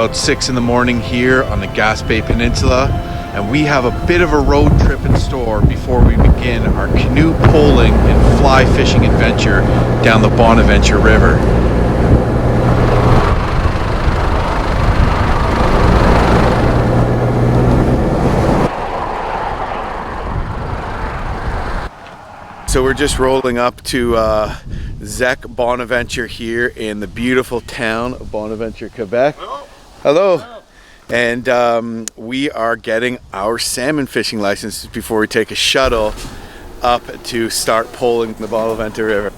about 6 in the morning here on the Gaspé Peninsula, and we have a bit of a road trip in store before we begin our canoe poling and fly fishing adventure down the Bonaventure River. So we're just rolling up to Bonaventure here in the beautiful town of Bonaventure, Quebec. Hello. Hello. And we are getting our salmon fishing licenses before we take a shuttle up to start poling the Bonaventure River.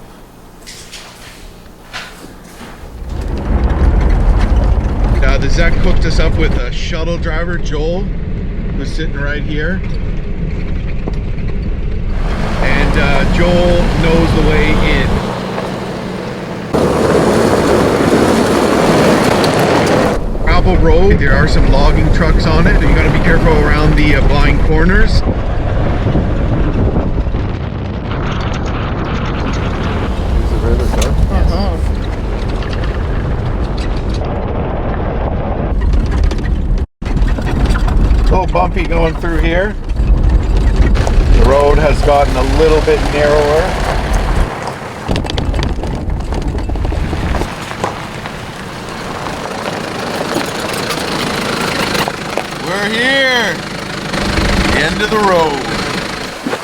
The Zach hooked us up with a shuttle driver, Joel, who's sitting right here. And Joel knows the way in. Gravel road, there are some logging trucks on it, so you gotta be careful around the blind corners. Here's the river, sir. A little bumpy going through here. The road has gotten a little bit narrower. We're here! The end of the road.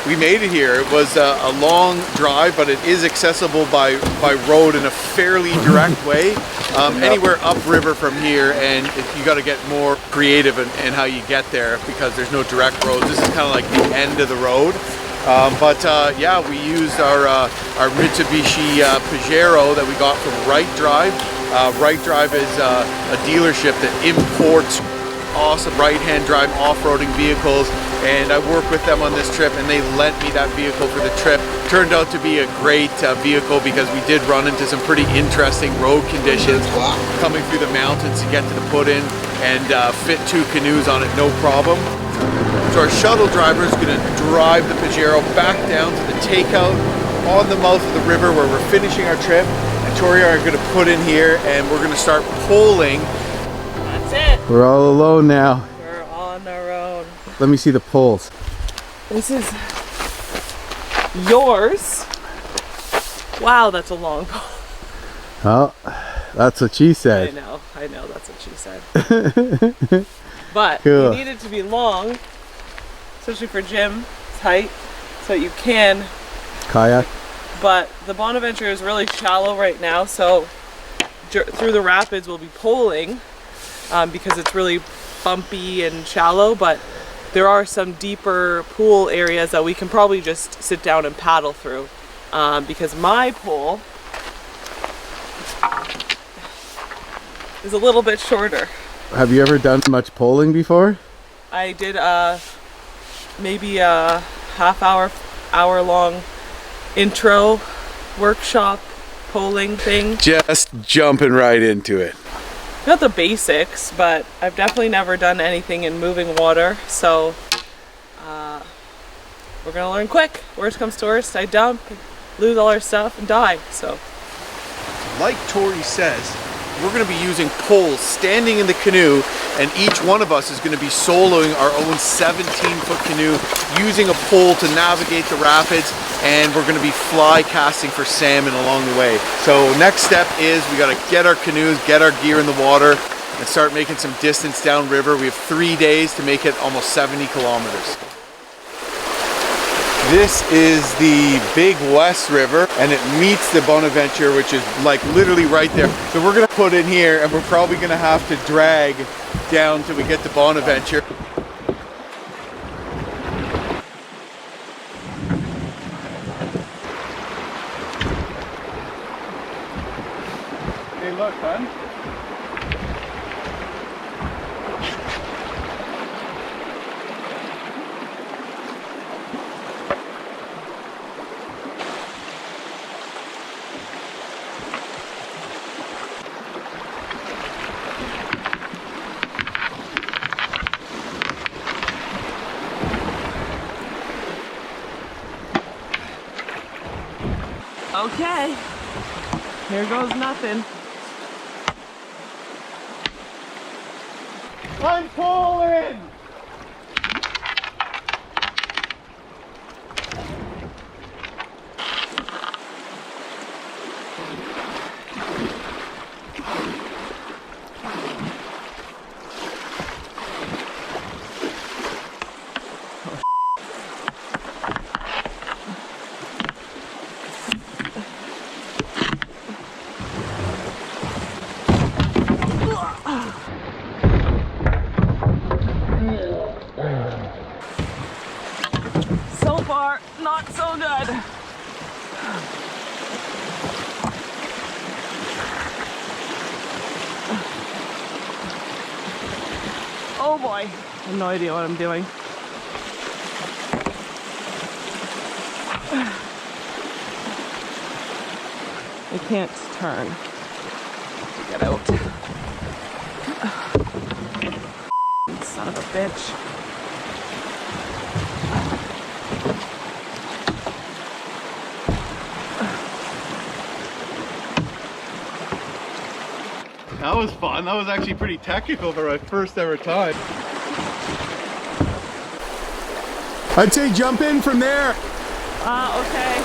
We made it here. It was a long drive, but it is accessible by road in a fairly direct way. Anywhere upriver from here, and you got to get more creative in how you get there because there's no direct roads. This is kind of like the end of the road. Yeah, we used our Mitsubishi Pajero that we got from Right Drive. Right Drive is a dealership that imports awesome right-hand drive off-roading vehicles, and I worked with them on this trip, and they lent me that vehicle for the trip. Turned out to be a great vehicle because we did run into some pretty interesting road conditions coming through the mountains to get to the put-in, and fit 2 canoes on it no problem. So our shuttle driver is going to drive the Pajero back down to the takeout on the mouth of the river where we're finishing our trip, and Tori and I are going to put in here, and we're going to start poling. That's it. We're all alone now. We're on our own. Let me see the poles. This is yours. Wow, that's a long pole. Oh, that's what she said. I know, that's what she said. But cool. You need it to be long, especially for Jim. It's height, so you can kayak. But the Bonaventure is really shallow right now, so through the rapids we'll be poling because it's really bumpy and shallow, but there are some deeper pool areas that we can probably just sit down and paddle through because my pole is a little bit shorter. Have you ever done much poling before? I did maybe a hour long intro workshop poling thing. Just jumping right into it. Not the basics, but I've definitely never done anything in moving water, so we're gonna learn quick. Worst comes to worst, I dump, lose all our stuff, and die. So, like Tori says, we're going to be using poles standing in the canoe, and each one of us is going to be soloing our own 17-foot canoe using a pole to navigate the rapids, and we're going to be fly casting for salmon along the way. So next step is we got to get our canoes, get our gear in the water, and start making some distance downriver. We have 3 days to make it almost 70 kilometers. This is the Big West River, and it meets the Bonaventure, which is like literally right there. So we're gonna put in here, and we're probably gonna have to drag down till we get to Bonaventure. Hey, look, hon. okay, here goes nothing. I'm pulling! So far, not so good. Oh boy, I have no idea what I'm doing. I can't turn. Get out. Son of a bitch. That was fun. That was actually pretty technical for my first ever time. I'd say jump in from there. Okay.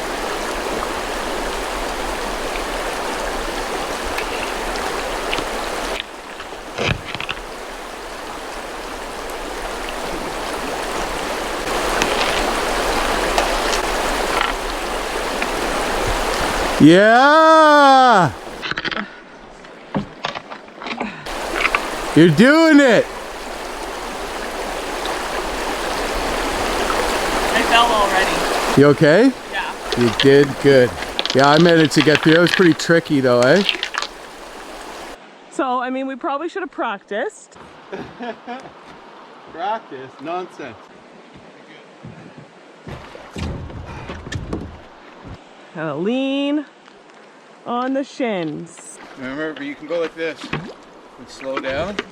Yeah! You're doing it! I fell already. You okay? Yeah. You did good. Yeah, I managed to get through. It was pretty tricky though, eh? So, I mean, we probably should have practiced. Practice? Nonsense. Gotta lean on the shins. Remember, you can go like this and slow down. You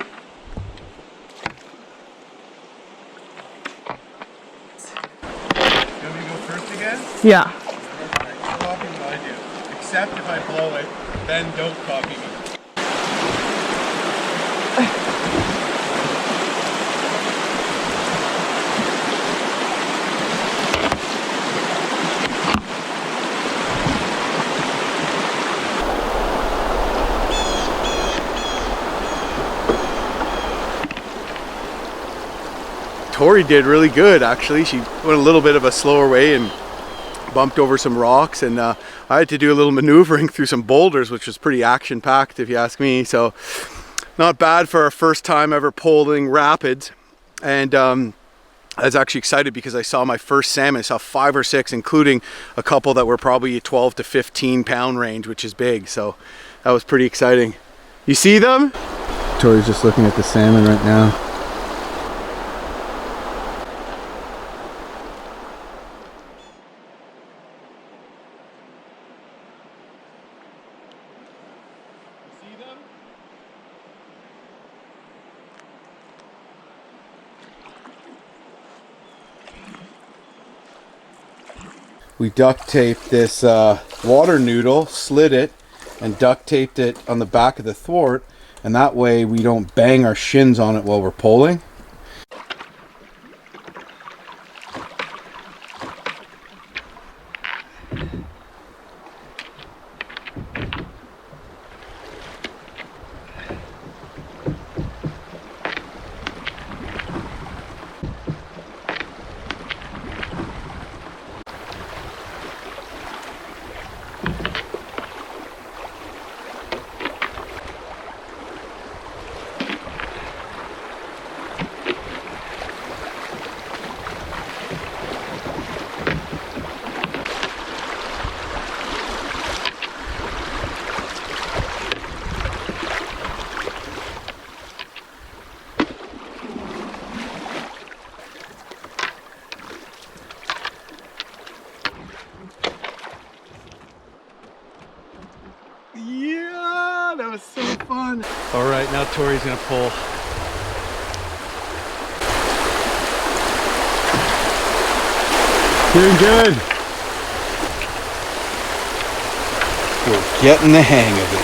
want me to go first again? Yeah. Alright, you copy what I do. Except if I blow it, then don't copy me. Tori did really good actually. She went a little bit of a slower way and bumped over some rocks, and I had to do a little maneuvering through some boulders, which was pretty action-packed if you ask me. So not bad for our first time ever poling rapids. And I was actually excited because I saw my first salmon. I saw 5 or 6, including a couple that were probably 12 to 15 pound range, which is big. So that was pretty exciting. You see them? Tori's just looking at the salmon right now. We duct taped this water noodle, slid it, and duct taped it on the back of the thwart, and that way we don't bang our shins on it while we're poling. Yeah, that was so fun. All right, now Tori's gonna pull. Doing good. We're getting the hang of it.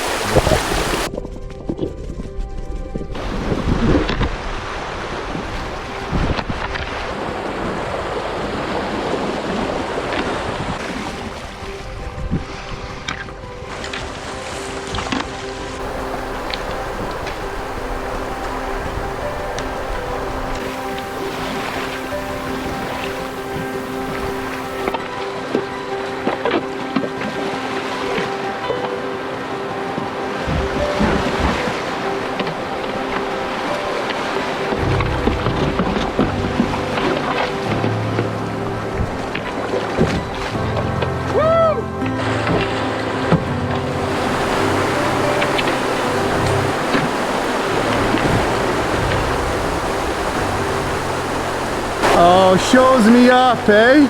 Oh, shows me up, eh?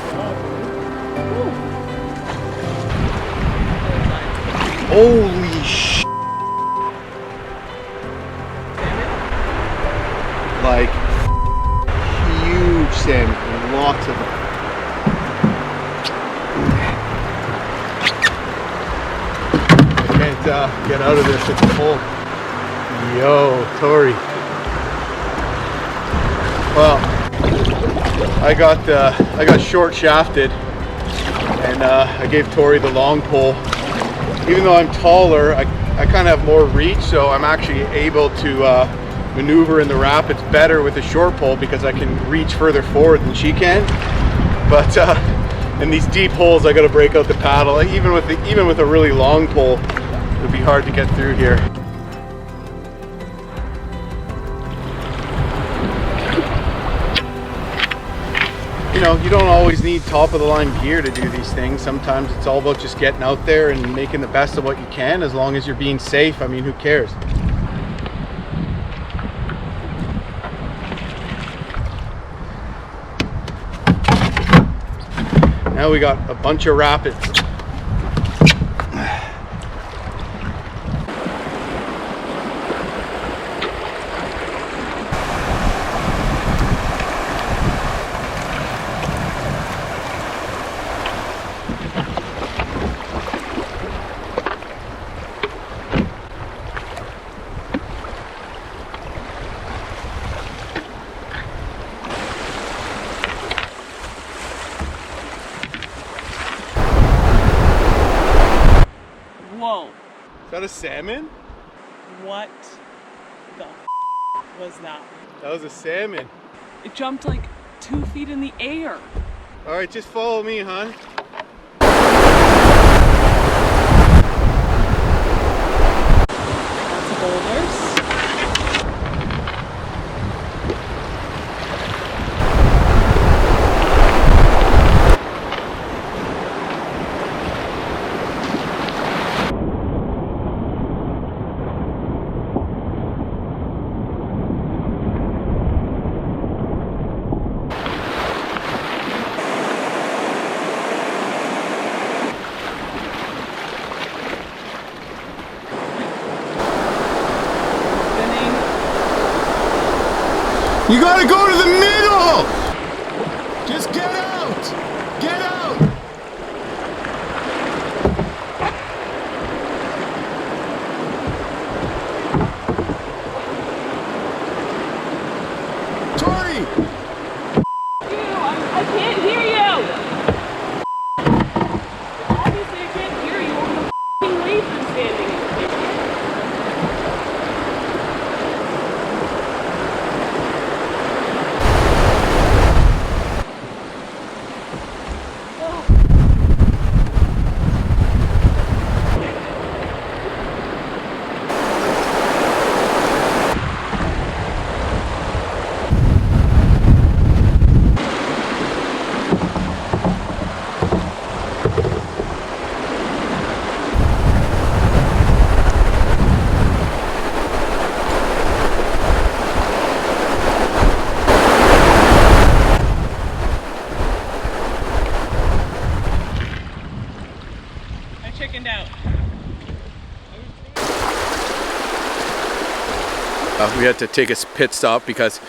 Holy sh! Like huge salmon, lots of them. I can't get out of this, it's full. Yo, Tori. Well, I got short shafted, and I gave Tori the long pole. Even though I'm taller, I kind of have more reach, so I'm actually able to maneuver in the rapids better with a short pole because I can reach further forward than she can. But in these deep holes, I got to break out the paddle. Even with a really long pole, it would be hard to get through here. You know, you don't always need top of the line gear to do these things. Sometimes it's all about just getting out there and making the best of what you can, as long as you're being safe. I mean, who cares? Now we got a bunch of rapids. Whoa. Is that a salmon? What the was that? That was a salmon. It jumped like 2 feet in the air. All right, just follow me, hon. Lots of boulders. You gotta go to the middle! Just get out! Get out! Tori! I can't hear you! Obviously I can't hear you over the f***ing leaf I'm standing in. Chickened out. We had to take a pit stop because,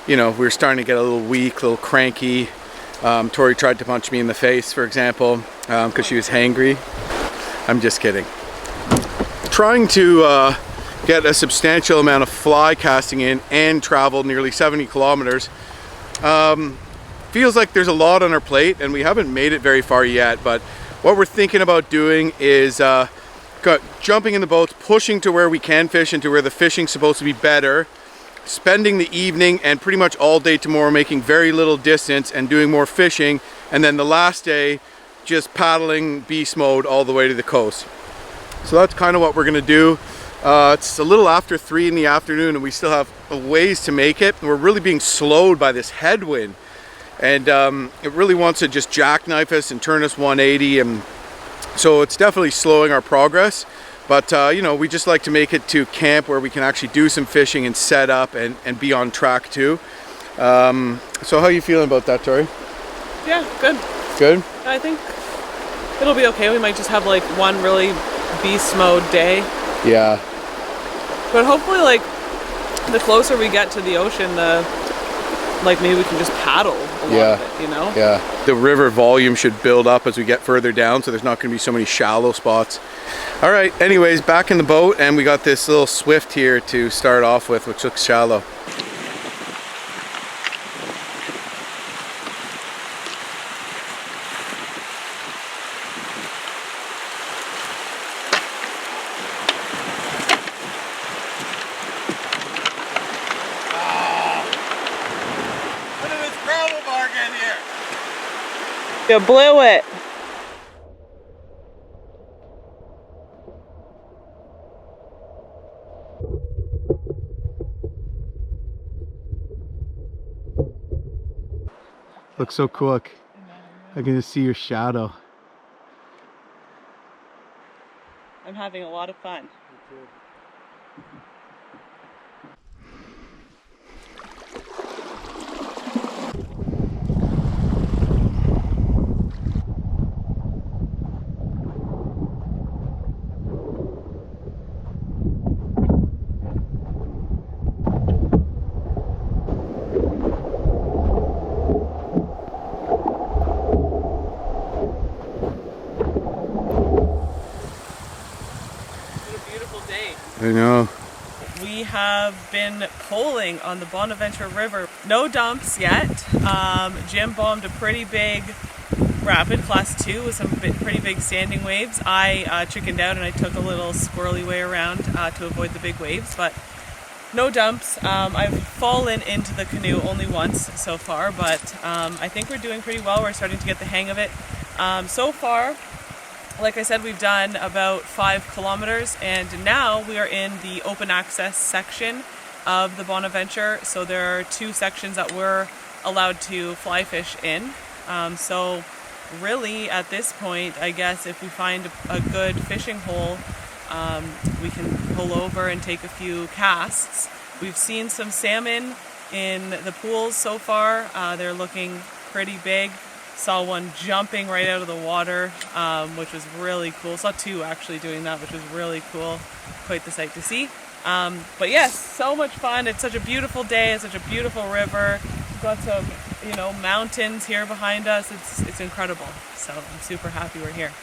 you know, we were starting to get a little weak, a little cranky. Tori tried to punch me in the face, for example, because she was hangry. I'm just kidding. Trying to get a substantial amount of fly casting in and travel nearly 70 kilometers. Feels like there's a lot on our plate and we haven't made it very far yet, but what we're thinking about doing is jumping in the boats, pushing to where we can fish and to where the fishing's supposed to be better, spending the evening and pretty much all day tomorrow making very little distance and doing more fishing, and then the last day just paddling beast mode all the way to the coast. So that's kind of what we're gonna do. It's a little after 3 in the afternoon and we still have a ways to make it. We're really being slowed by this headwind. And it really wants to just jackknife us and turn us 180, and so it's definitely slowing our progress. But you know, we just like to make it to camp where we can actually do some fishing and set up and be on track too. So how are you feeling about that, Tori? Yeah, good. Good? I think it'll be okay. We might just have like one really beast mode day. Yeah. But hopefully, like, the closer we get to the ocean, like maybe we can just paddle a lot of it, you know? Yeah. The river volume should build up as we get further down, so there's not going to be so many shallow spots. All right, anyways, back in the boat, and we got this little swift here to start off with, which looks shallow. You blew it. Looks so quick. I can just see your shadow. I'm having a lot of fun. I know. We have been poling on the Bonaventure River. No dumps yet. Jim bombed a pretty big rapid, class 2, with some pretty big standing waves. I chickened out and I took a little squirrely way around to avoid the big waves, but no dumps. I've fallen into the canoe only once so far, but I think we're doing pretty well. We're starting to get the hang of it. So far, like I said, we've done about 5 kilometers, and now we are in the open access section of the Bonaventure. So there are 2 sections that we're allowed to fly fish in. So really at this point, I guess if we find a good fishing hole, we can pull over and take a few casts. We've seen some salmon in the pools so far. They're looking pretty big. Saw one jumping right out of the water, which was really cool. Saw 2 actually doing that, which was really cool. Quite the sight to see. But yes, so much fun. It's such a beautiful day. It's such a beautiful river. We've got some, mountains here behind us. It's incredible. So I'm super happy we're here.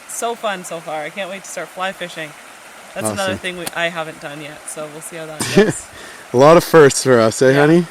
So fun so far. I can't wait to start fly fishing. That's awesome. Another thing I haven't done yet. So we'll see how that goes. A lot of firsts for us, eh, honey?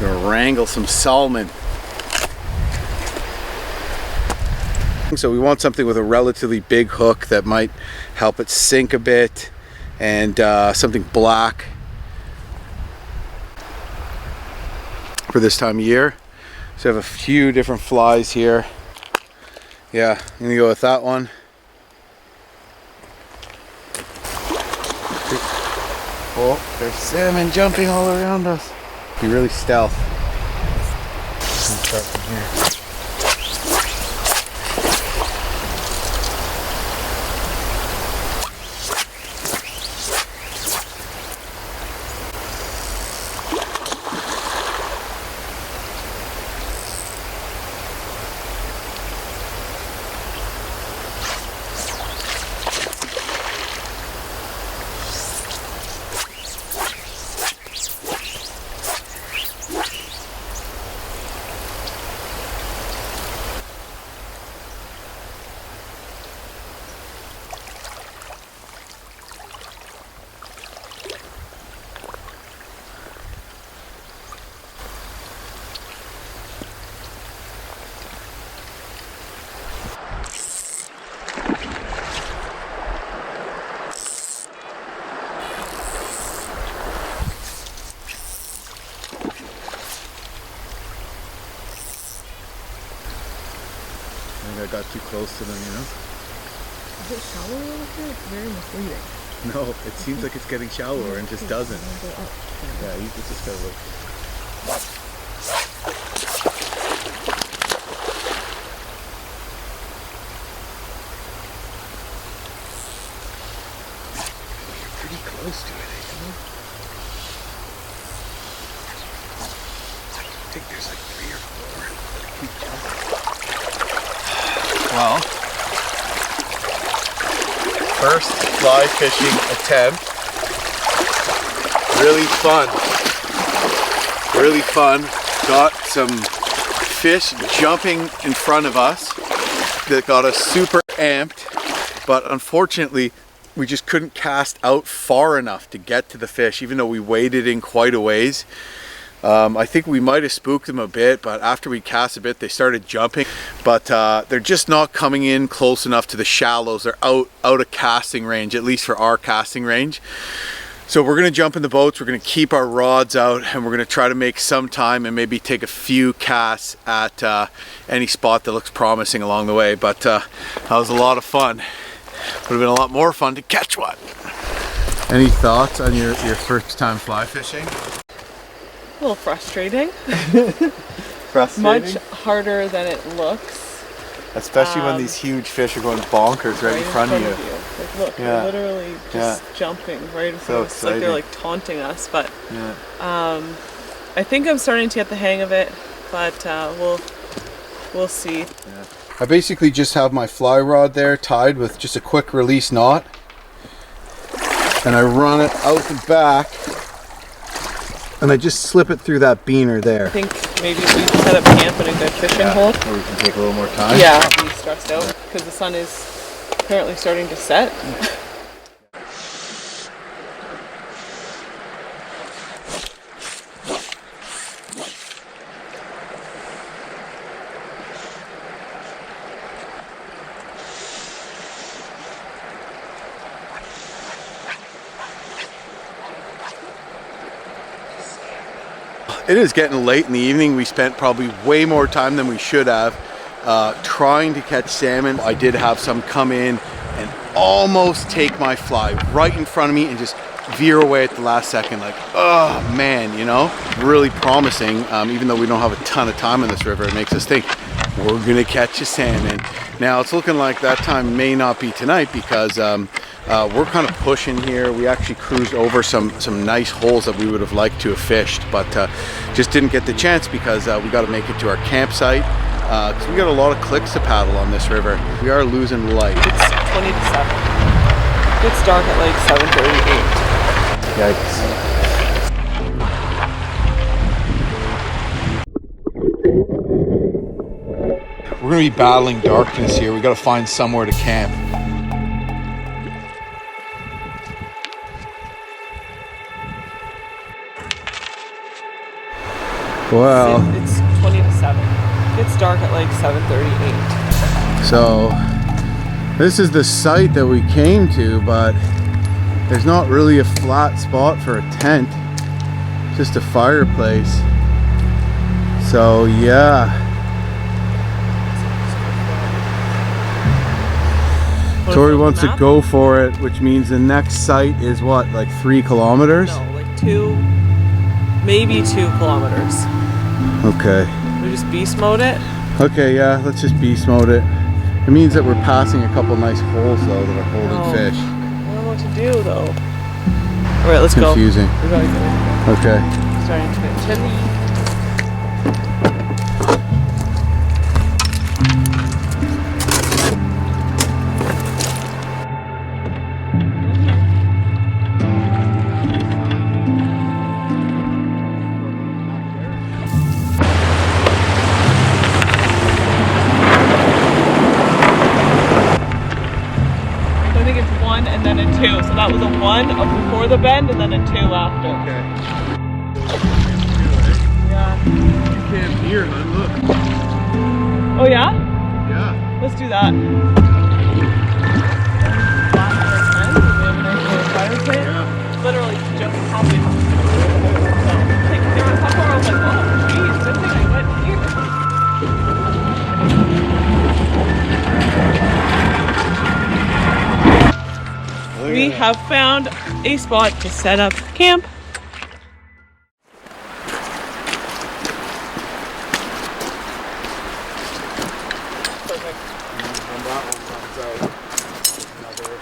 Gonna wrangle some salmon. So we want something with a relatively big hook that might help it sink a bit, and something black for this time of year. So I have a few different flies here. Yeah, I'm gonna go with that one. Oh, there's salmon jumping all around us. Be really stealth. Let's start from here. I got too close to them, you know? Is it shallow over here? It's very misleading. No, it seems like it's getting shallower and just doesn't. Yeah, you just gotta look. You're pretty close to it, you know? I think there's like 3 or 4. Keep jumping. Well, first fly fishing attempt. Really fun. Really fun. Got some fish jumping in front of us that got us super amped, but unfortunately we just couldn't cast out far enough to get to the fish, even though we waded in quite a ways. I think we might have spooked them a bit, but after we cast a bit, they started jumping. But they're just not coming in close enough to the shallows. They're out of casting range, at least for our casting range. So we're gonna jump in the boats, we're gonna keep our rods out, and we're gonna try to make some time and maybe take a few casts at any spot that looks promising along the way. But that was a lot of fun. Would have been a lot more fun to catch one. Any thoughts on your first time fly fishing? A little frustrating. Frustrating? Much harder than it looks. Especially when these huge fish are going bonkers right in front of you. Like, look, they're literally just jumping right in front of us. Like they're like taunting us. But I think I'm starting to get the hang of it, but we'll see. Yeah. I basically just have my fly rod there tied with just a quick release knot, and I run it out the back. And I just slip it through that beaner there. I think maybe we set up camp in a good fishing hole. Or we can take a little more time. Yeah, be stressed out because the sun is apparently starting to set. It is getting late in the evening. We spent probably way more time than we should have trying to catch salmon. I did have some come in and almost take my fly right in front of me and just veer away at the last second. Like, oh man, you know, really promising. Even though we don't have a ton of time in this river, it makes us think we're gonna catch a salmon. Now it's looking like that time may not be tonight because we're kind of pushing here. We actually cruised over some nice holes that we would have liked to have fished, but just didn't get the chance because we got to make it to our campsite because we got a lot of clicks to paddle on this river. We are losing light. It's 20 to 7. It's dark at like 7:38. Yikes. We're going to be battling darkness here. We got to find somewhere to camp. Well, it's 20 to 7. It's dark at like 7:38. So this is the site that we came to, but there's not really a flat spot for a tent. It's just a fireplace. So yeah. Tori wants to go for it, which means the next site is what, like 3 kilometers? No, like 2, maybe 2 kilometers. Okay. We just beast mode it? Okay, yeah, let's just beast mode it. It means that we're passing a couple nice holes though that are holding fish. I don't know what to do though. Alright, let's Confusing. go. We gotta get it. Okay. Starting to get chilly. And then a 2, so that was a 1 up before the bend and then a 2 after. Okay. Yeah. You can't hear, man, look. Oh yeah? Yeah. Let's do that. Yeah. Literally just probably. Like, there was a couple where I was like, oh geez, good thing I went here. We have found a spot to set up camp. Perfect. And that one comes out. Another.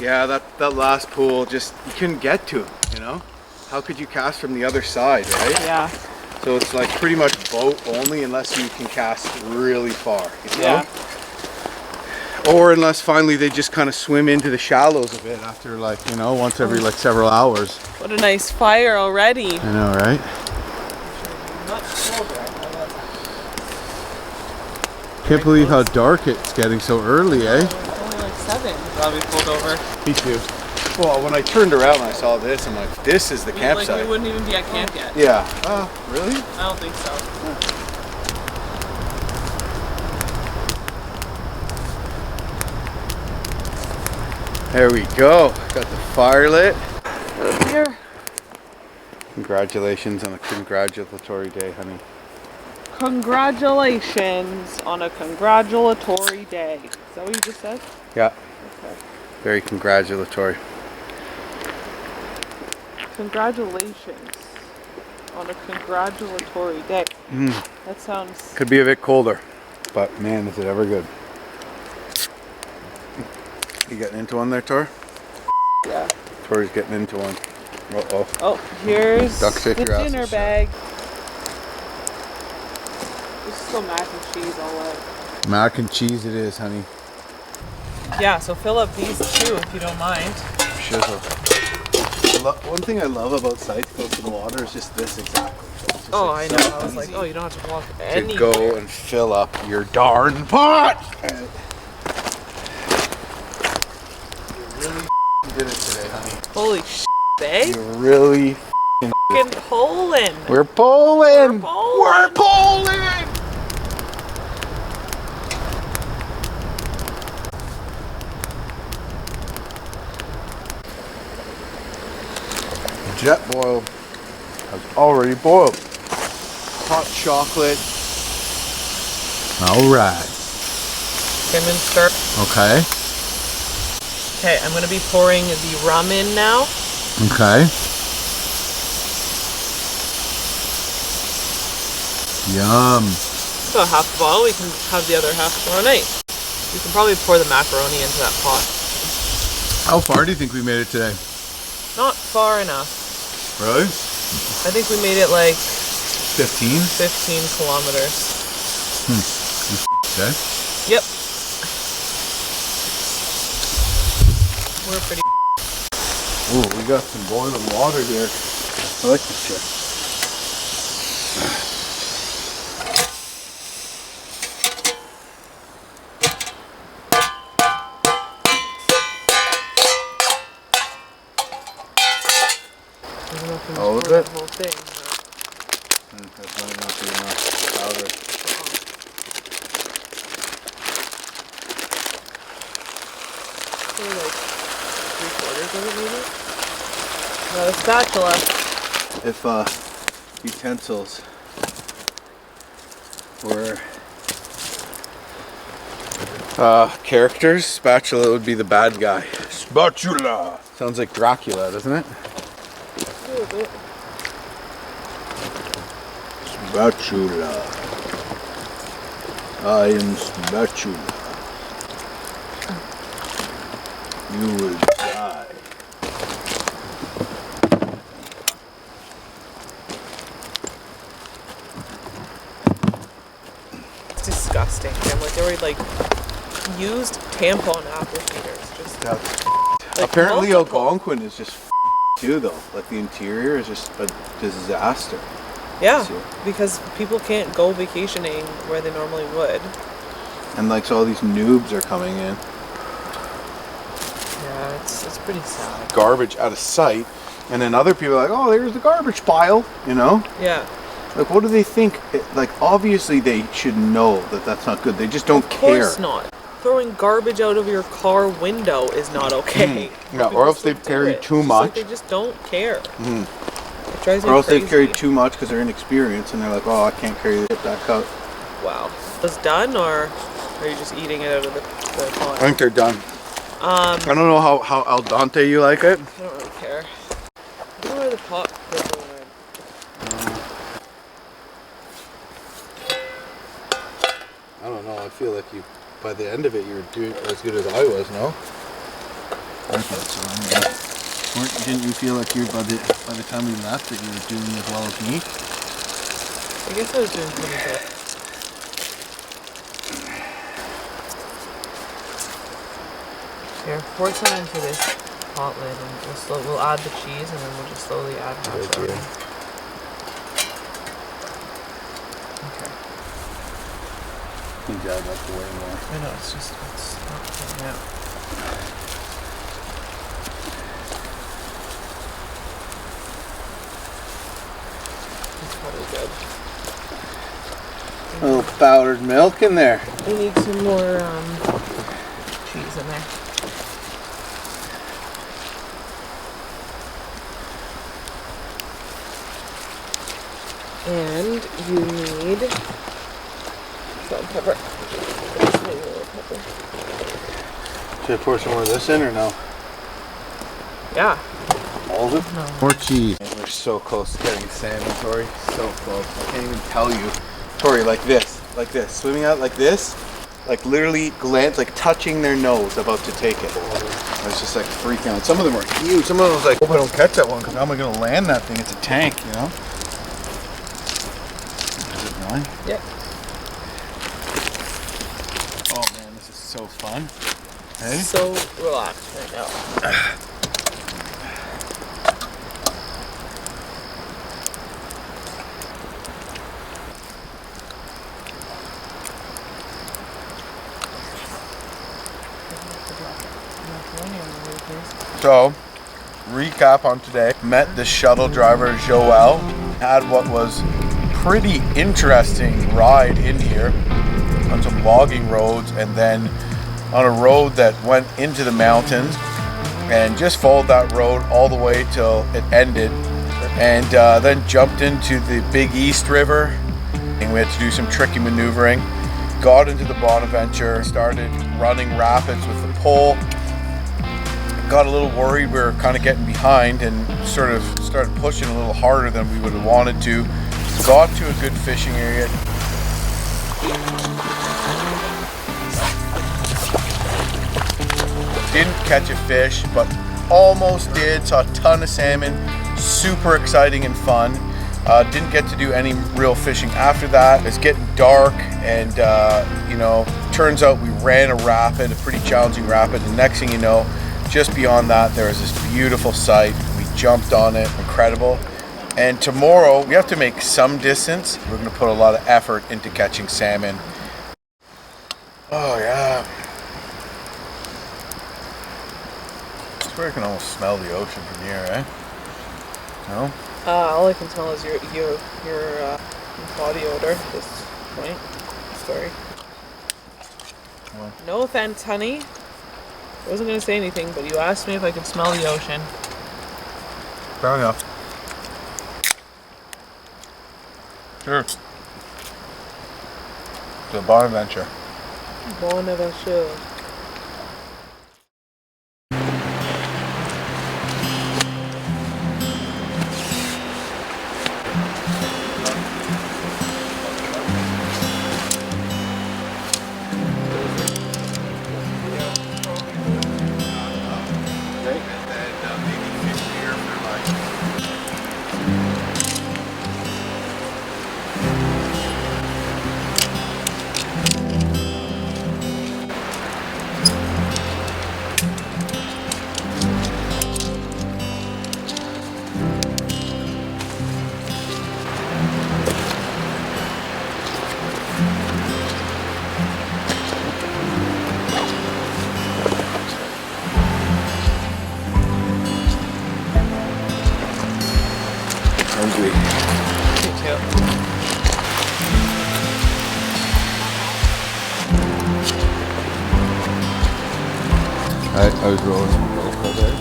Yeah, that last pool, just, you couldn't get to it, you know? How could you cast from the other side, right? Yeah. So it's like pretty much boat only unless you can cast really far, you know? Yeah. Or unless finally they just kind of swim into the shallows a bit after, like, you know, once every like several hours. What a nice fire already. I know, right? Can't believe how dark it's getting so early, eh? Only like 7 while we pulled over. Me too. Well, when I turned around and I saw this, I'm like, this is the campsite. Like, we wouldn't even be at camp yet. Yeah. Oh, really? I don't think so. There we go. Got the fire lit. Here. Congratulations on a congratulatory day, honey. Congratulations on a congratulatory day. Is that what you just said? Yeah. Okay. Very congratulatory. Congratulations on a congratulatory day. That sounds... Could be a bit colder, but man, is it ever good. You getting into one there, Tor? Yeah. Tori's getting into one. Uh-oh. Oh, here's Duct tape the your ass dinner and shit. bag. This is still mac and cheese all out. Mac and cheese it is, honey. Yeah, so fill up these too if you don't mind. Shizzle. One thing I love about sites close to the water is just this exactly. Just Oh, like I know. so I was like, easy oh, you don't have to walk to anywhere. go and fill up your darn pot. You really did it today, honey. Holy shit, eh? You really Fucking Poland. We're Poland! We're We're Poland! Jet boil has already boiled. Hot chocolate. Alright. Skim and stir. Okay. Okay, I'm going to be pouring the rum in now. Okay. Yum. About half the bottle. We can have the other half tomorrow night. We can probably pour the macaroni into that pot. How far do you think we made it today? Not far enough. Really? I think we made it like 15? 15 kilometers. Okay. Yep. We're pretty. Oh, we got some boiling water here. I like this shit. All of it? The whole thing. That's not enough powder. Maybe like 3/4 of it, maybe? Not a spatula. If utensils were characters, spatula would be the bad guy. Spatula! Sounds like Dracula, doesn't it? A little bit. Spatula. I am spatula. You will die. It's disgusting. And like they were like used tampon applicators. Just That's like, apparently multiple. Algonquin is just too though. Like the interior is just a disaster. Yeah, So- because people can't go vacationing where they normally would. And like so all these noobs are coming in. Yeah, it's pretty sad. Garbage out of sight. And then other people are like, oh, there's the garbage pile, you know? Yeah. Like, what do they think? Like, obviously they should know that that's not good. They just don't Of care. course not. Throwing garbage out of your car window is not okay. Yeah, People or else still they've do carried it. too It's just like much. they just don't care. It drives me Or else crazy. they've carried too much because they're inexperienced and they're like, oh, I can't carry this back out. Wow. Was done, or are you just eating it out of the pot? I think they're done. I don't know how al dente you like it. I don't really care. I don't know where the pot people went. I don't know. I feel like you, by the end of it, you were doing as good as I was. No. I thought so. Anyway. Didn't you feel like you, by the time we left, that you were doing as well as me? I guess I was doing pretty good. Here, pour some into this pot lid, and we'll add the cheese, and then we'll just slowly add more. Good idea. Okay. You add up way more. I know, it's not coming out. It's probably good. A little powdered milk in there. We need some more cheese in there. And you need salt and pepper. Just maybe a little pepper. Should I pour some more of this in or no? Yeah. All of it? No. More cheese. We're so close to getting salmon, Tori. So close. I can't even tell you. Tori, like this. Swimming out like this. Like literally like touching their nose about to take it. I was just like freaking out. Some of them are huge. Some of them was like, hope I don't catch that one because how am I going to land that thing? It's a tank, you know? Is it really? Yep. Oh man, this is so fun. Hey? So relaxed right now. So, recap on today. Met the shuttle driver, Joel. Had what was pretty interesting ride in here on some logging roads and then on a road that went into the mountains and just followed that road all the way till it ended and then jumped into the Big East River and we had to do some tricky maneuvering. Got into the Bonaventure, started running rapids with the pole. Got a little worried, we were kind of getting behind and sort of started pushing a little harder than we would have wanted to. Got to a good fishing area. Didn't catch a fish, but almost did. Saw a ton of salmon. Super exciting and fun. Didn't get to do any real fishing after that. It's getting dark and you know, turns out we ran a rapid, a pretty challenging rapid. The next thing you know, Just beyond that, there is this beautiful site. We jumped on it, incredible. And tomorrow, we have to make some distance. We're gonna put a lot of effort into catching salmon. Oh yeah. I swear I can almost smell the ocean from here, eh? No? All I can smell is your body odor at this point. Sorry. Well. No offense, honey. I wasn't gonna say anything, but you asked me if I could smell the ocean. Fair enough. Sure. The Bonaventure. Bonaventure. Hungry. Me too. I was rolling some GoPro there.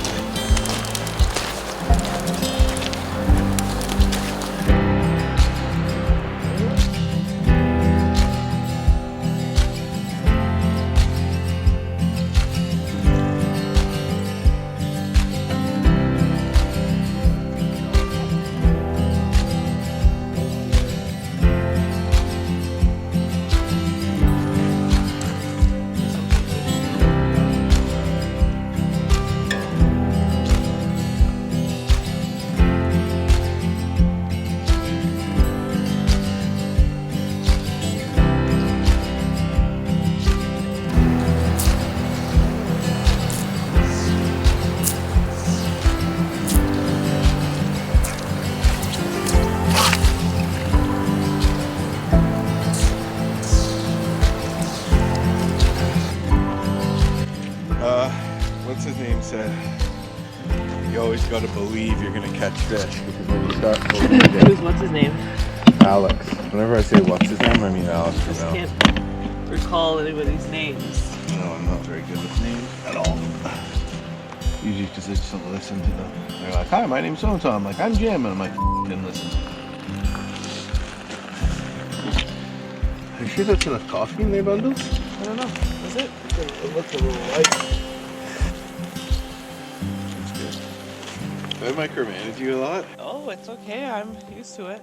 What's his name said? You always gotta believe you're gonna catch fish, because when you start believing. What's his name? Alex. Whenever I say what's his name, I mean Alex. I just can't recall anybody's names. No, I'm not very good with names at all. Usually because I just don't listen to them. They're like, hi, my name's so-and-so. I'm like, I'm Jim. And I'm like, didn't listen. Are you sure that's enough coffee in their bundles? I don't know. Is it? It looks a little light. That's good. Do I micromanage you a lot? Oh, it's okay. I'm used to it.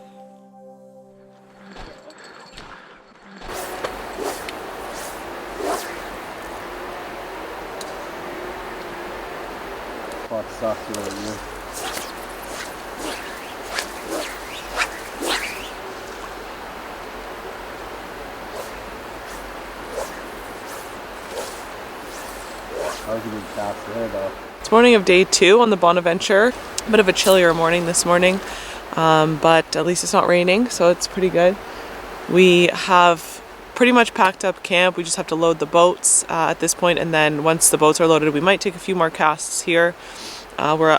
Pot sucks over here. It's morning of day 2 on the Bonaventure. A bit of a chillier morning this morning, but at least it's not raining, so it's pretty good. We have pretty much packed up camp. We just have to load the boats at this point, and then once the boats are loaded, we might take a few more casts here.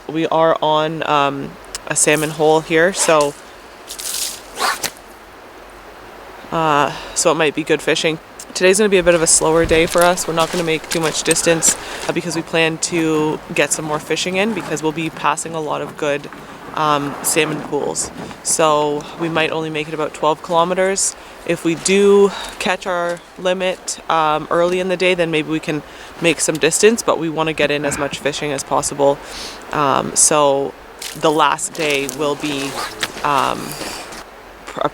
We are on a salmon hole here, so it might be good fishing. Today's going to be a bit of a slower day for us. We're not going to make too much distance because we plan to get some more fishing in, because we'll be passing a lot of good salmon pools. So we might only make it about 12 kilometers. If we do catch our limit early in the day, then maybe we can make some distance, but we want to get in as much fishing as possible. So the last day will be a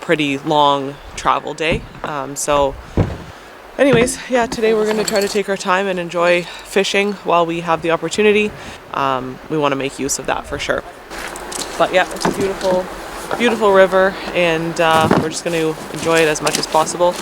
pretty long travel day. Anyways, yeah, today we're going to try to take our time and enjoy fishing while we have the opportunity. We want to make use of that for sure. But yeah, it's a beautiful, beautiful river, and we're just going to enjoy it as much as possible.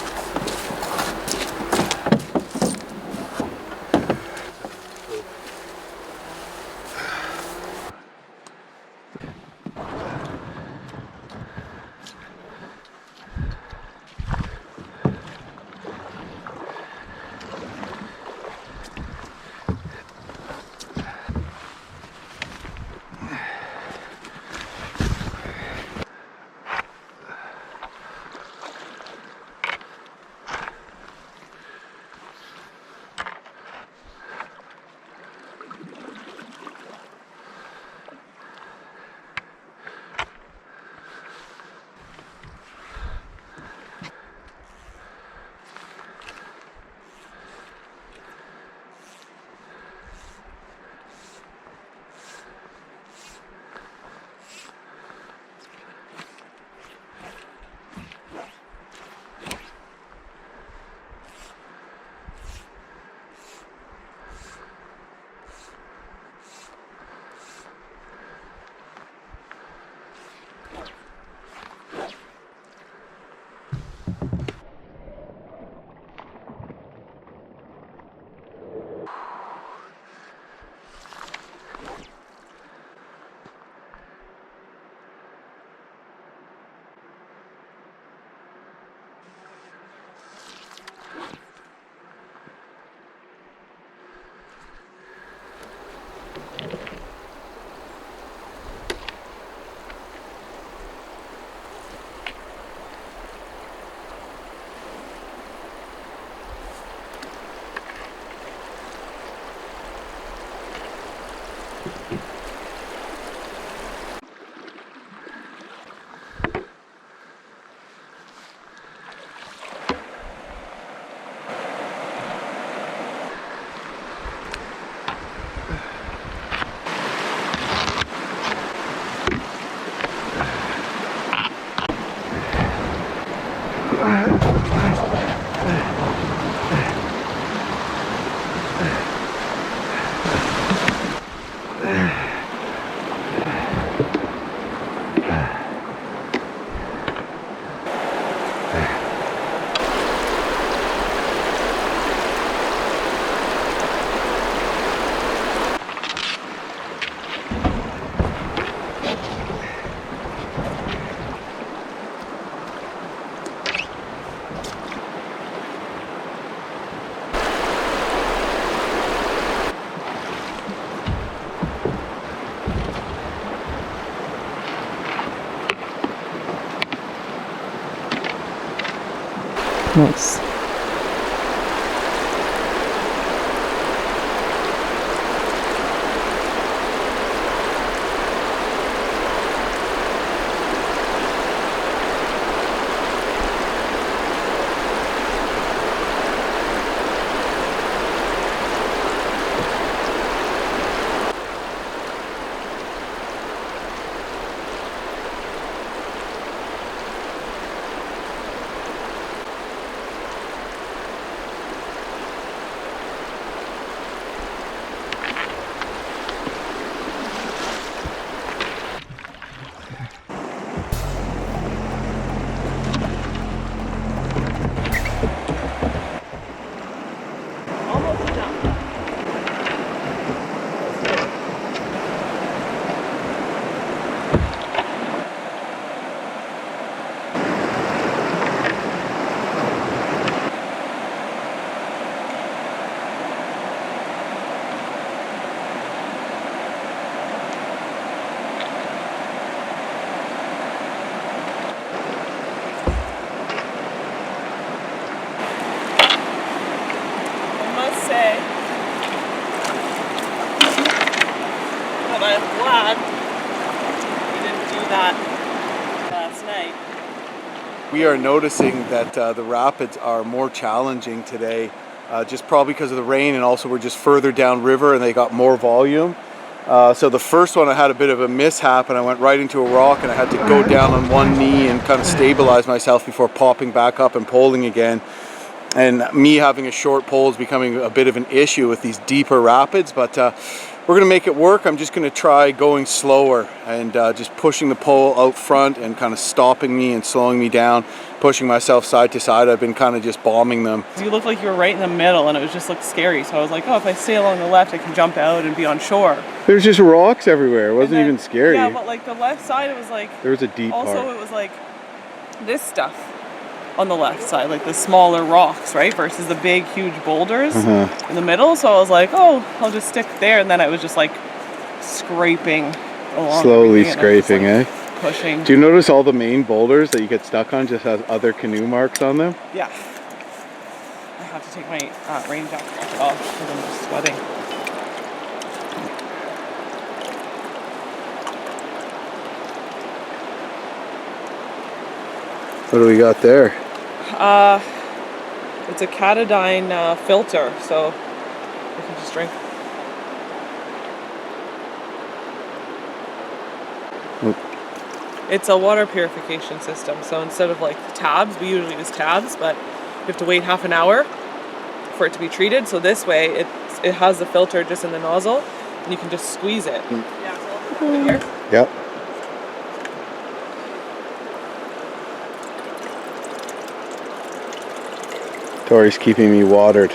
Nice. I'm glad we didn't do that last night. We are noticing that the rapids are more challenging today, just probably because of the rain, and also we're just further downriver and they got more volume. So the first one I had a bit of a mishap and I went right into a rock and I had to go down on one knee and kind of stabilize myself before popping back up and poling again. And me having a short pole is becoming a bit of an issue with these deeper rapids, but we're gonna make it work. I'm just gonna try going slower and just pushing the pole out front and kind of stopping me and slowing me down, pushing myself side to side. I've been kind of just bombing them. You looked like you were right in the middle and it was just looked scary. So I was like, oh, if I stay along the left, I can jump out and be on shore. There's just rocks everywhere. It wasn't even scary. Yeah, but like the left side, it was like, there was a deep also part. It was like this stuff on the left side, like the smaller rocks, right, versus the big huge boulders in the middle. So I was like, oh, I'll just stick there, and then I was just like scraping along, slowly scraping, just, like, pushing. Do you notice all the main boulders that you get stuck on just has other canoe marks on them? Yeah, I have to take my rain jacket off because I'm just sweating. What do we got there? It's a Canoe filter, so I can just drink. It's a water purification system, so instead of like tabs, we usually use tabs, but you have to wait half an hour for it to be treated. So this way, it has the filter just in the nozzle, and you can just squeeze it. Yeah, so I'll put it here. Yep. Tori's keeping me watered.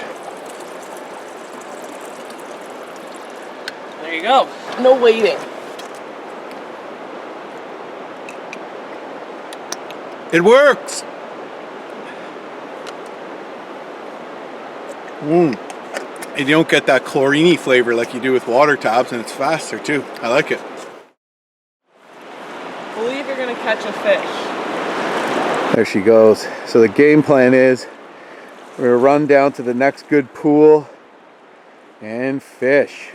There you go. No waiting. It works! And you don't get that chlorine flavor like you do with water taps, and it's faster too. I like it. Believe you're gonna catch a fish. There she goes. So the game plan is we're gonna run down to the next good pool and fish.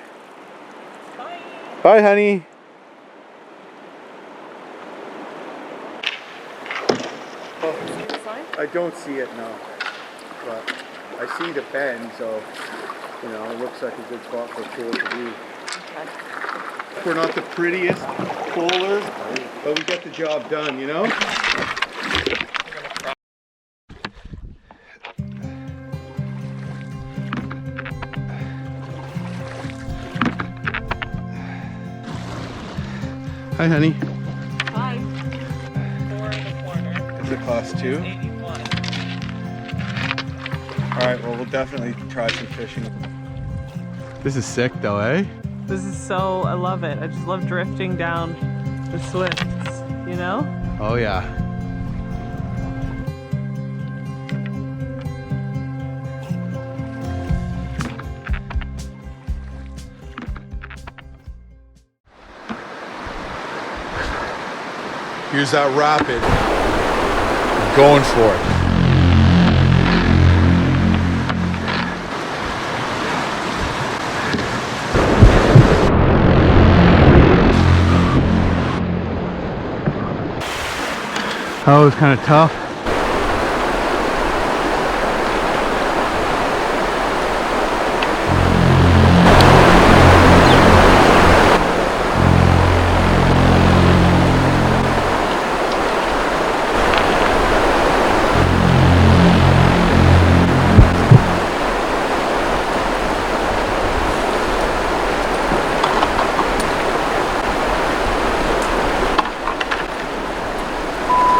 Bye. Bye, honey. See the sign? I don't see it, no. But I see the bend, so you know, it looks like a good spot for a pool to be. Okay. We're not the prettiest bowlers, but we get the job done, you know? Hi, honey. Hi. 4 in the corner. Is it class 2? 81. Alright, well, we'll definitely try some fishing. This is sick though, eh? This is so, I love it. I just love drifting down the Swifts, you know? Oh yeah. Here's that rapid. Going for it. That was kind of tough.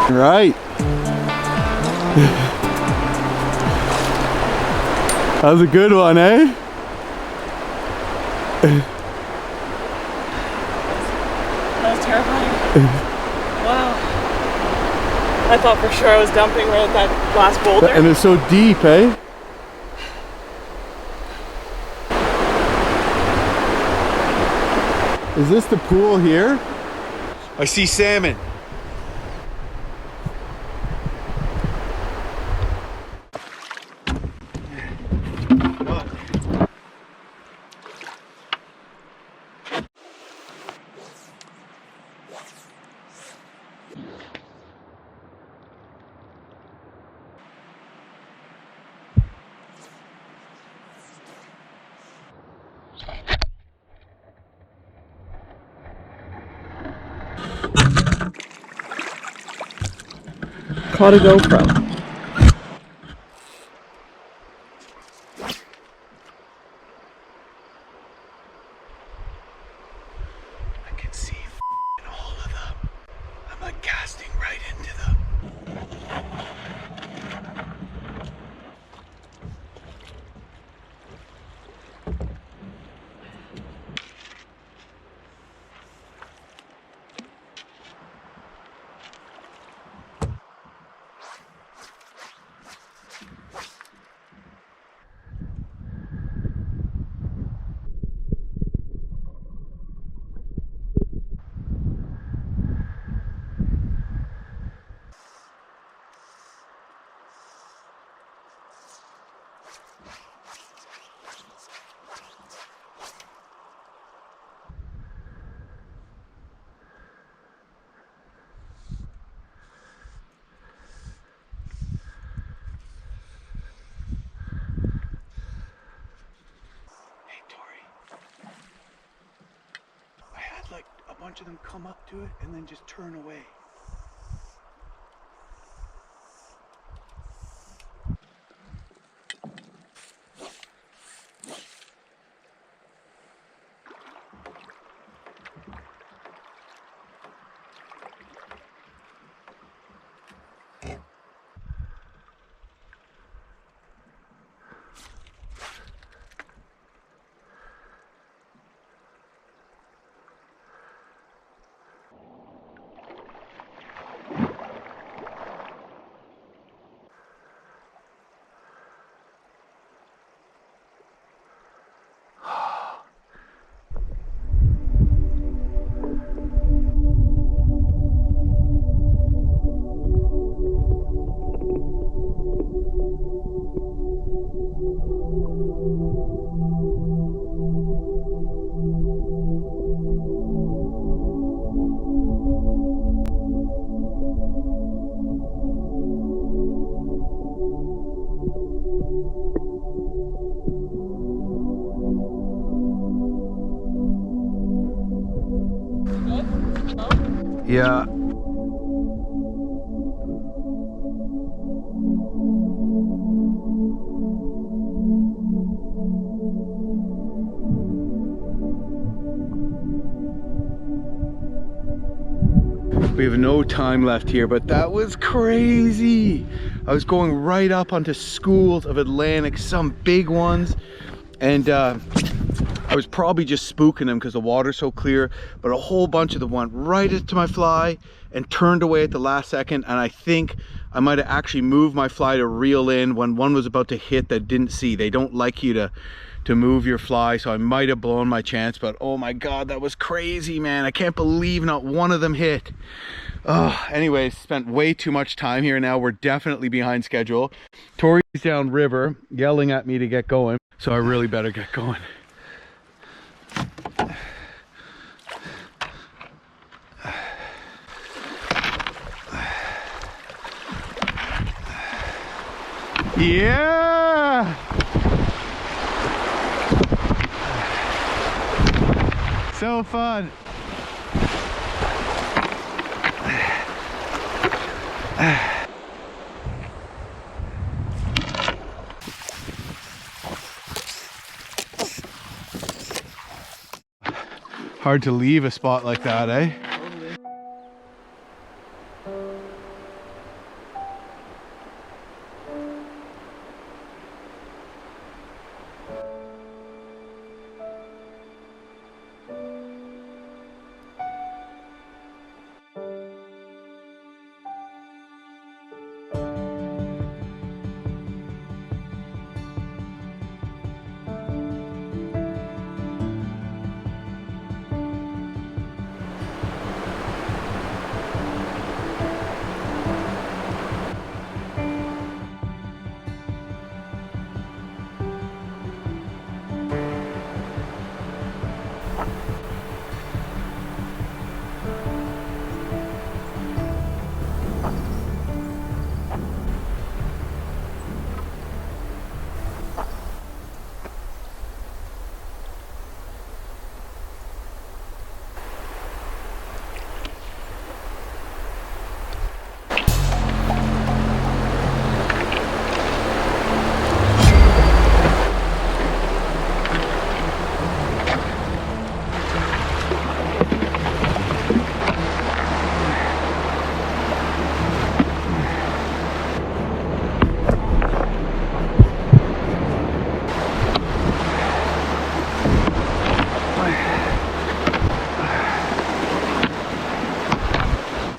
Right. That was a good one, eh? That was terrifying. Wow. I thought for sure I was dumping right at that last boulder. And it's so deep, eh? Is this the pool here? I see salmon. Caught a GoPro. I can see all of them. I'm like casting right into them. Like a bunch of them come up to it and then just turn away. Yeah. We have no time left here, but that was crazy. I was going right up onto schools of Atlantic, some big ones, and I was probably just spooking them because the water's so clear, but a whole bunch of them went right into my fly and turned away at the last second, and I think I might have actually moved my fly to reel in when one was about to hit that didn't see. They don't like you to move your fly, so I might have blown my chance, but oh my god, that was crazy, man. I can't believe not one of them hit. Anyways, spent way too much time here now. We're definitely behind schedule. Tori's down river yelling at me to get going, so I really better get going. Yeah! So fun. Hard to leave a spot like that, eh?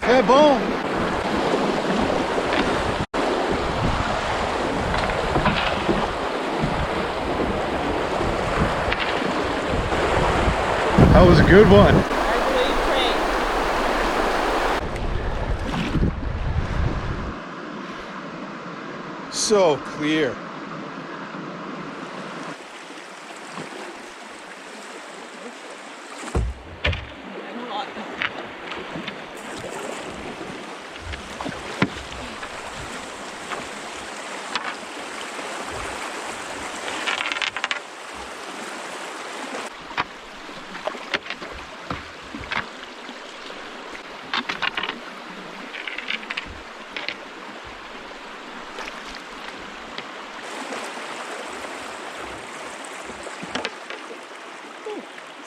É bom. That was a good one. So clear.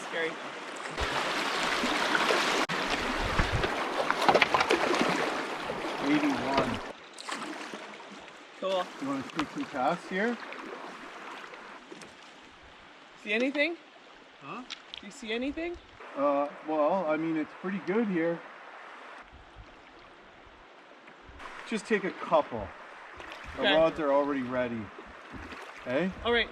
Scary. Cool. You want to take some casts here? See anything? Huh? Do you see anything? Well, I mean, it's pretty good here. Just take a couple. The Okay. rods are already ready. Okay? All right.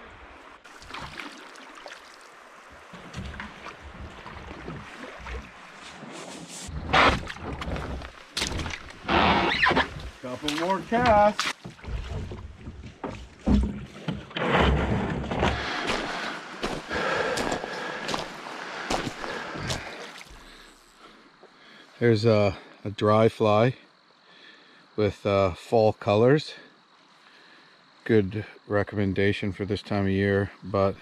Couple more casts. There's a dry fly with fall colors. Good recommendation for this time of year, but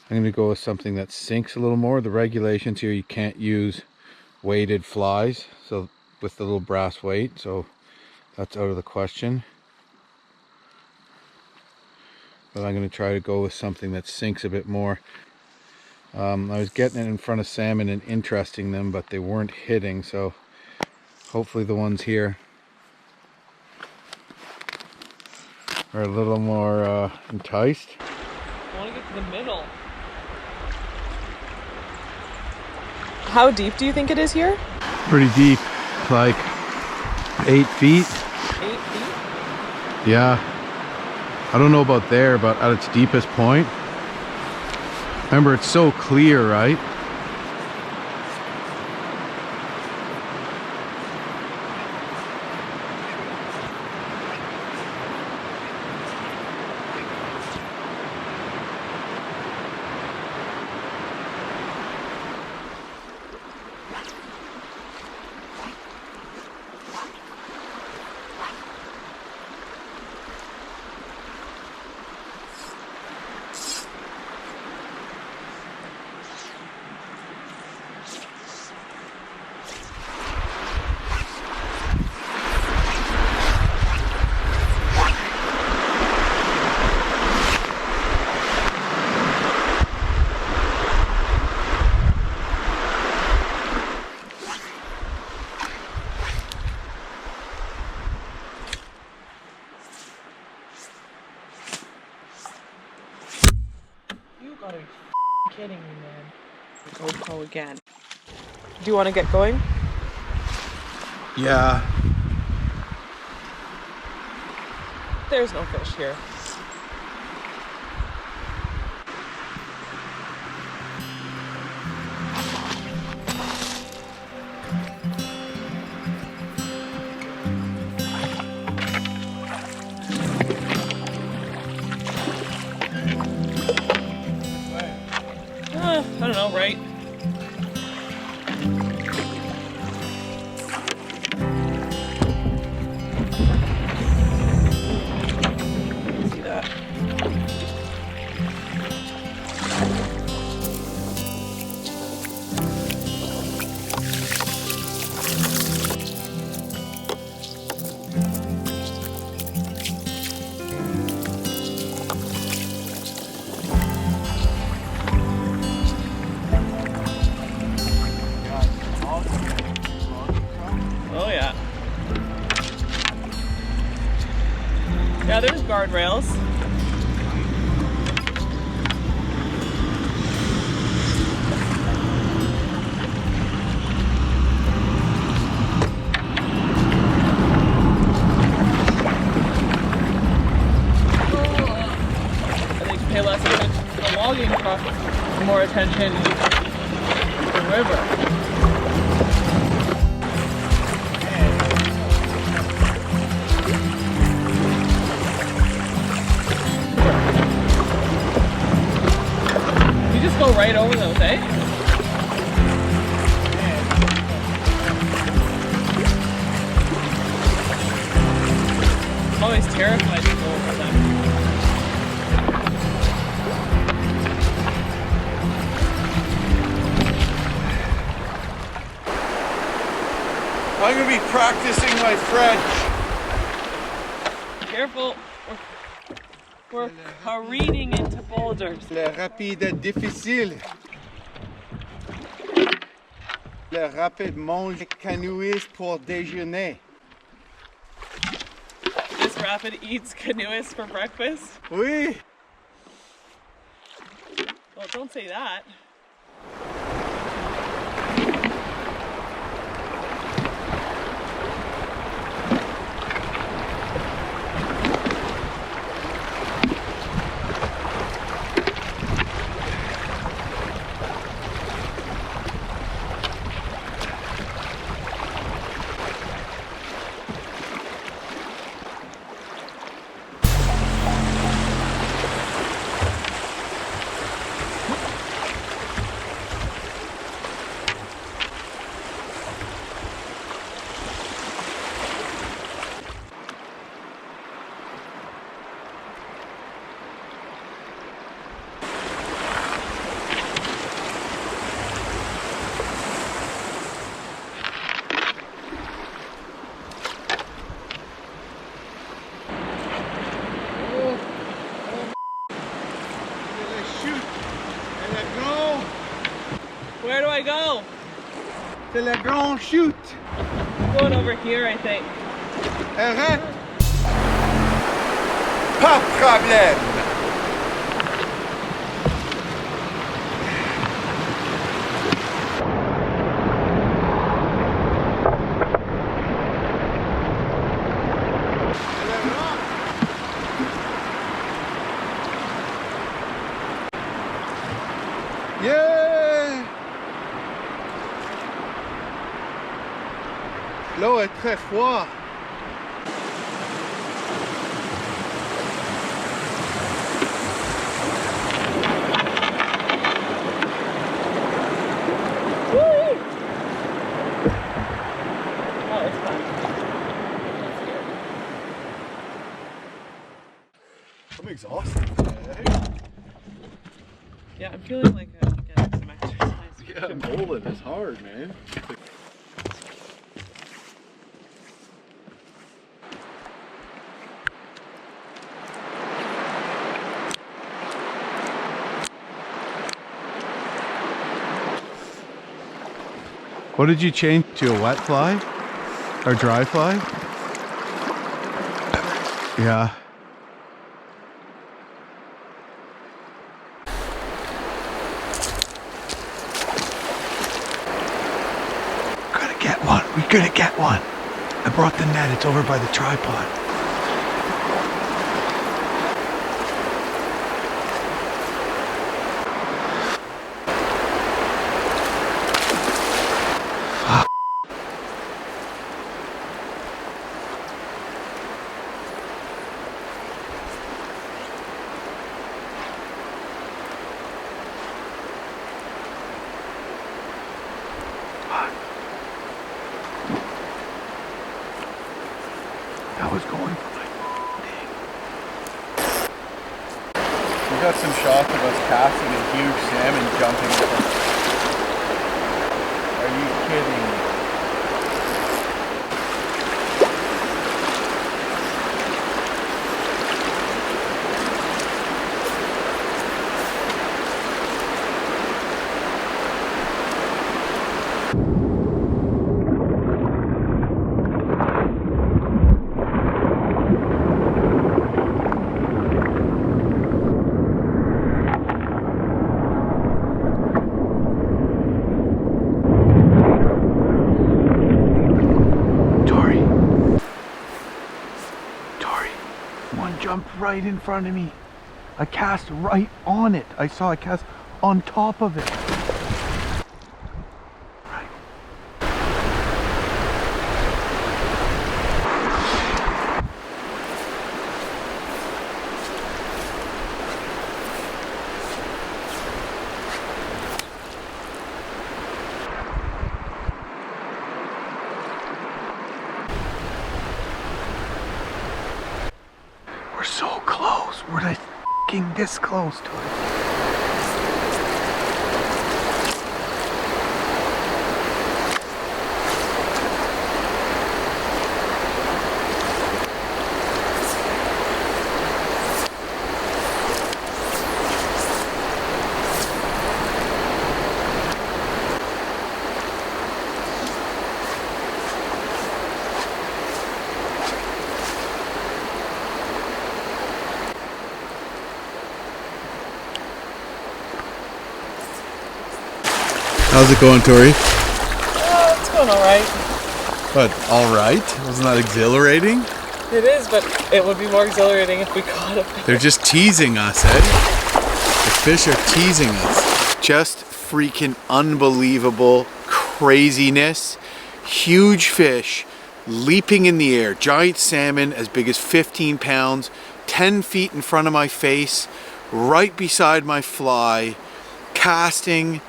I'm going to go with something that sinks a little more. The regulations here, you can't use weighted flies, so with the little brass weight, so that's out of the question. But I'm going to try to go with something that sinks a bit more. I was getting it in front of salmon and interesting them, but they weren't hitting, so hopefully the ones here are a little more enticed. I want to get to the middle. How deep do you think it is here? Pretty deep, like 8 feet. 8 feet? Yeah. I don't know about there, but at its deepest point. Remember, it's so clear, right? Gotta be kidding me, man. GoPro again. Do you want to get going? Yeah. There's no fish here. I don't know, right? See that? Oh yeah. Yeah, there's guardrails. I think pay less attention to the logging truck and more attention to the river. Go right over those, eh? I'm always terrified to go over them. I'm going to be practicing my French. Careful. We're careening into boulders. Le rapide est difficile. Le rapide mange canoës pour déjeuner. This rapid eats canoeists for breakfast? Oui. Well, don't say that. Where do I go? C'est la grande chute. I'm going over here, I think. Arrête. Pas de problème. Yeah! L'eau est très froide. Oh, it's fun. I'm exhausted. Yeah, I'm feeling like I'm getting some exercise. Yeah, bowling is hard, man. What did you change to, a wet fly or dry fly? Yeah. We're gonna get one. I brought the net, it's over by the tripod. I was going for my dang. We got some shots of us casting a huge salmon jumping with us. Are you kidding me? Jumped right in front of me. I cast right on it. I saw it cast on top of it. Right. So close. We're like f***ing this close to it. How's it going, Tori? It's going alright. But alright? Wasn't that exhilarating? It is, but it would be more exhilarating if we caught a fish. They're just teasing us, eh? The fish are teasing us. Just freaking unbelievable craziness. Huge fish leaping in the air. Giant salmon as big as 15 pounds, 10 feet in front of my face, right beside my fly, casting.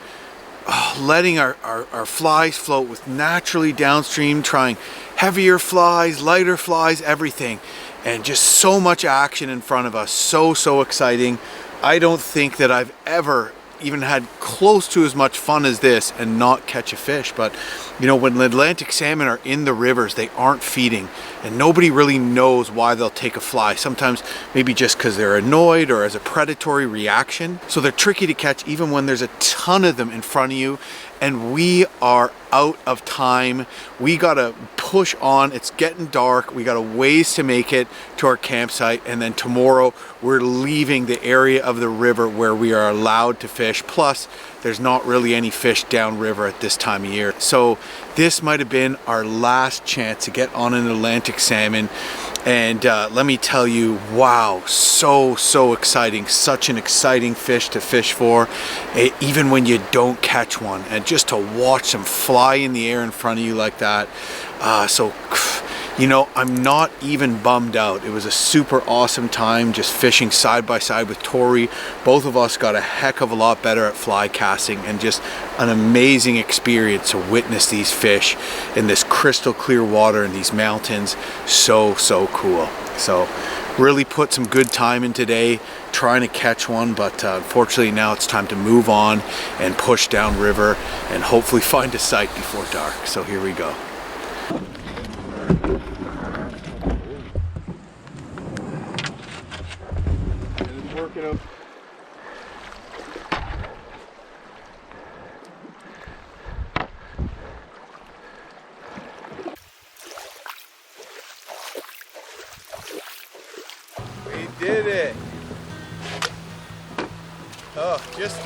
Letting our flies float with naturally downstream, trying heavier flies, lighter flies, everything. And just so much action in front of us. So exciting. I don't think that I've ever even had close to as much fun as this and not catch a fish. But you know, when Atlantic salmon are in the rivers, they aren't feeding, and nobody really knows why they'll take a fly. Sometimes maybe just because they're annoyed or as a predatory reaction. So they're tricky to catch even when there's a ton of them in front of you, and we are out of time. We gotta push on. It's getting dark. We got a ways to make it to our campsite, and then tomorrow we're leaving the area of the river where we are allowed to fish. Plus, there's not really any fish downriver at this time of year. So this might have been our last chance to get on an Atlantic salmon. And let me tell you, wow, so exciting. Such an exciting fish to fish for, even when you don't catch one. And just to watch them fly in the air in front of you like that. So, you know, I'm not even bummed out. It was a super awesome time just fishing side by side with Tori. Both of us got a heck of a lot better at fly casting, and just an amazing experience to witness these fish in this crystal clear water in these mountains. So cool. So really put some good time in today trying to catch one, but unfortunately now it's time to move on and push down river and hopefully find a site before dark. So here we go. Working out. We did it. Oh, just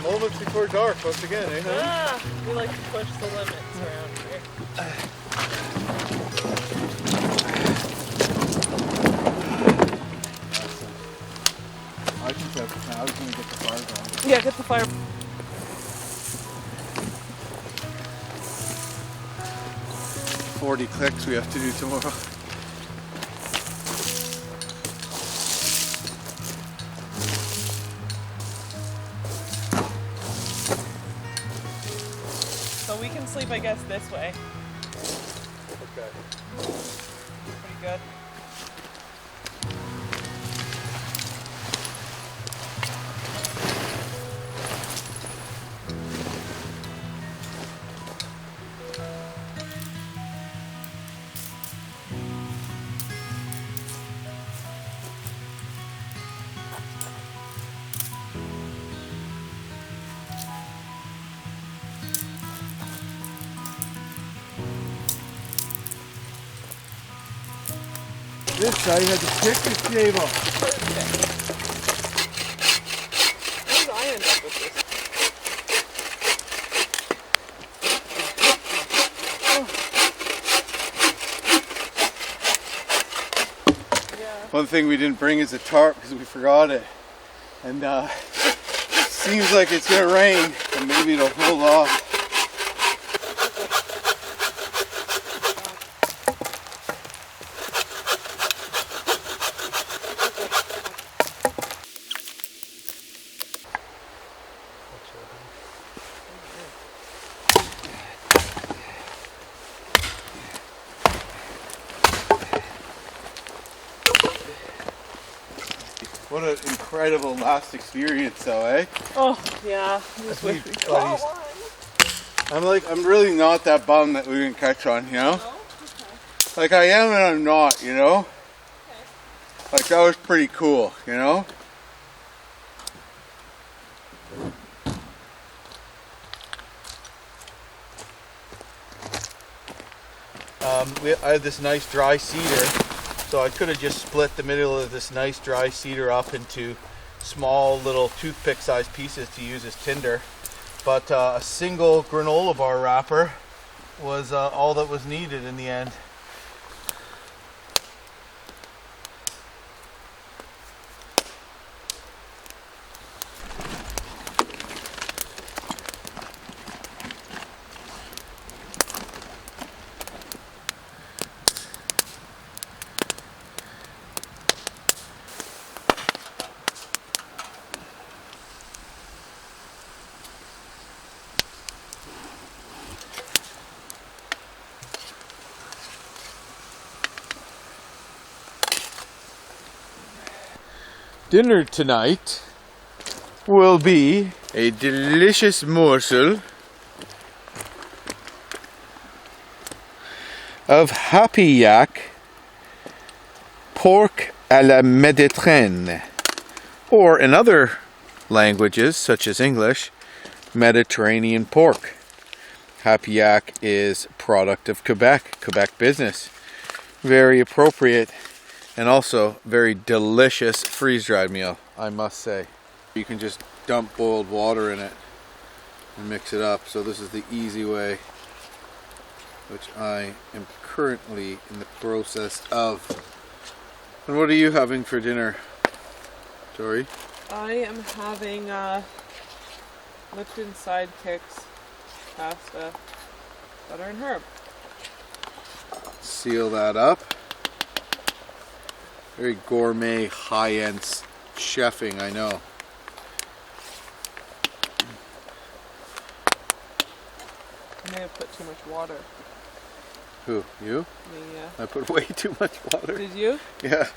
moments before dark once again, eh? Ah, we like to push the limits around here. I was going to get the fire going. Yeah, get the fire. 40 clicks we have to do tomorrow. So we can sleep, I guess, this way. Okay. Pretty good. This side had the picnic table. Perfect. How did I end up with this? Oh. Yeah. One thing we didn't bring is a tarp because we forgot it. And seems like it's gonna rain, and maybe it'll hold off. What an incredible last experience though, eh? Oh, yeah. I'm really not that bummed that we didn't catch one, you know? No? Okay. Like I am and I'm not, you know? Okay. Like that was pretty cool, you know? I had this nice dry cedar, so I could have just split the middle of this nice dry cedar up into small little toothpick sized pieces to use as tinder, but a single granola bar wrapper was all that was needed in the end. Dinner tonight will be a delicious morsel of happy yak pork à la Méditerranée, or in other languages such as English, Mediterranean pork. Happy yak is product of Quebec business. Very appropriate and also very delicious freeze-dried meal, I must say. You can just dump boiled water in it and mix it up. So this is the easy way, which I am currently in the process of. And what are you having for dinner, Tori? I am having Lipton sidekicks, pasta, butter and herb. Seal that up. Very gourmet, high-end chefing, I know. I may have put too much water. Who? You? Me, yeah. I put way too much water. Did you? Yeah.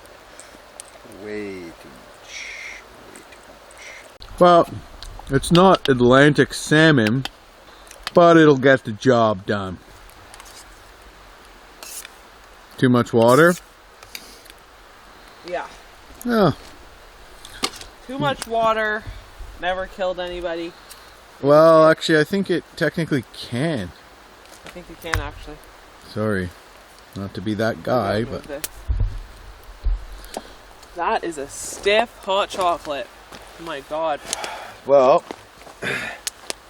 Way too much. Way too much. Well, it's not Atlantic salmon, but it'll get the job done. Too much water? Yeah. Yeah. Too much water. Never killed anybody. Well, actually, I think it technically can. I think you can actually. Sorry, not to be that guy, but that is a stiff hot chocolate. Oh my God. Well,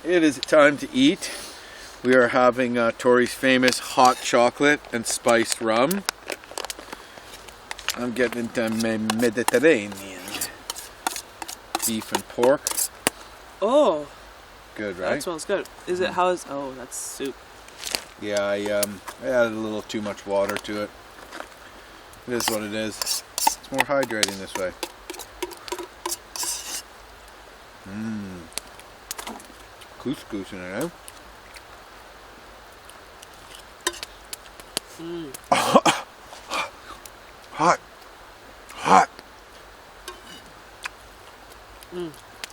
it is time to eat. We are having Tori's famous hot chocolate and spiced rum. I'm getting into my Mediterranean beef and pork. Oh. Good, right? That smells good. Is it, how is, oh, that's soup. Yeah, I added a little too much water to it. It is what it is. It's more hydrating this way. Couscous in it, eh? Hot. Hot.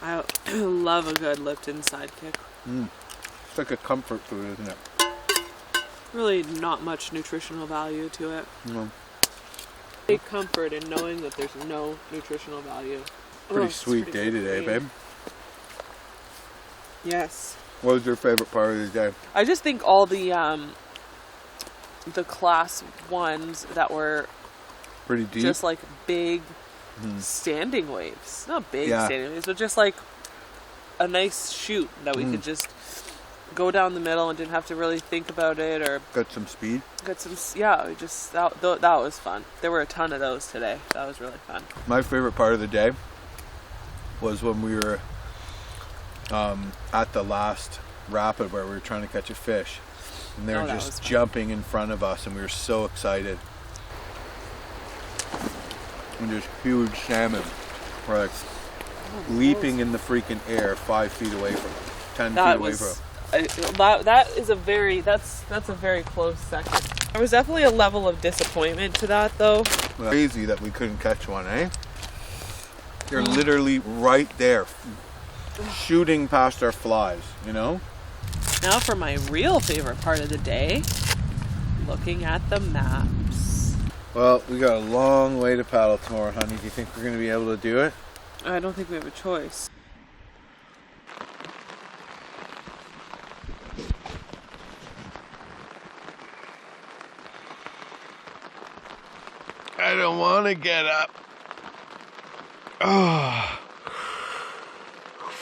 I love a good Lipton sidekick. It's like a comfort food, isn't it? Really not much nutritional value to it. No. Take comfort in knowing that there's no nutritional value. Pretty sweet day today, babe. Yes. What was your favorite part of the day? I just think all the class ones that were Pretty deep? just like big standing waves. Not big standing waves, but just like a nice shoot that we could just go down the middle and didn't have to really think about it or got some speed. Got some, yeah. We just that was fun. There were a ton of those today. That was really fun. My favorite part of the day was when we were at the last rapid where we were trying to catch a fish, and they were just jumping in front of us, and we were so excited. And there's huge salmon, were like leaping in the freaking air 5 feet away from, 10 feet away from. That's a very close second. There was definitely a level of disappointment to that though. Crazy that we couldn't catch one, eh? They're literally right there, shooting past our flies, you know? Now for my real favorite part of the day, looking at the maps. Well, we got a long way to paddle tomorrow, honey. Do you think we're going to be able to do it? I don't think we have a choice. I don't want to get up. Oh,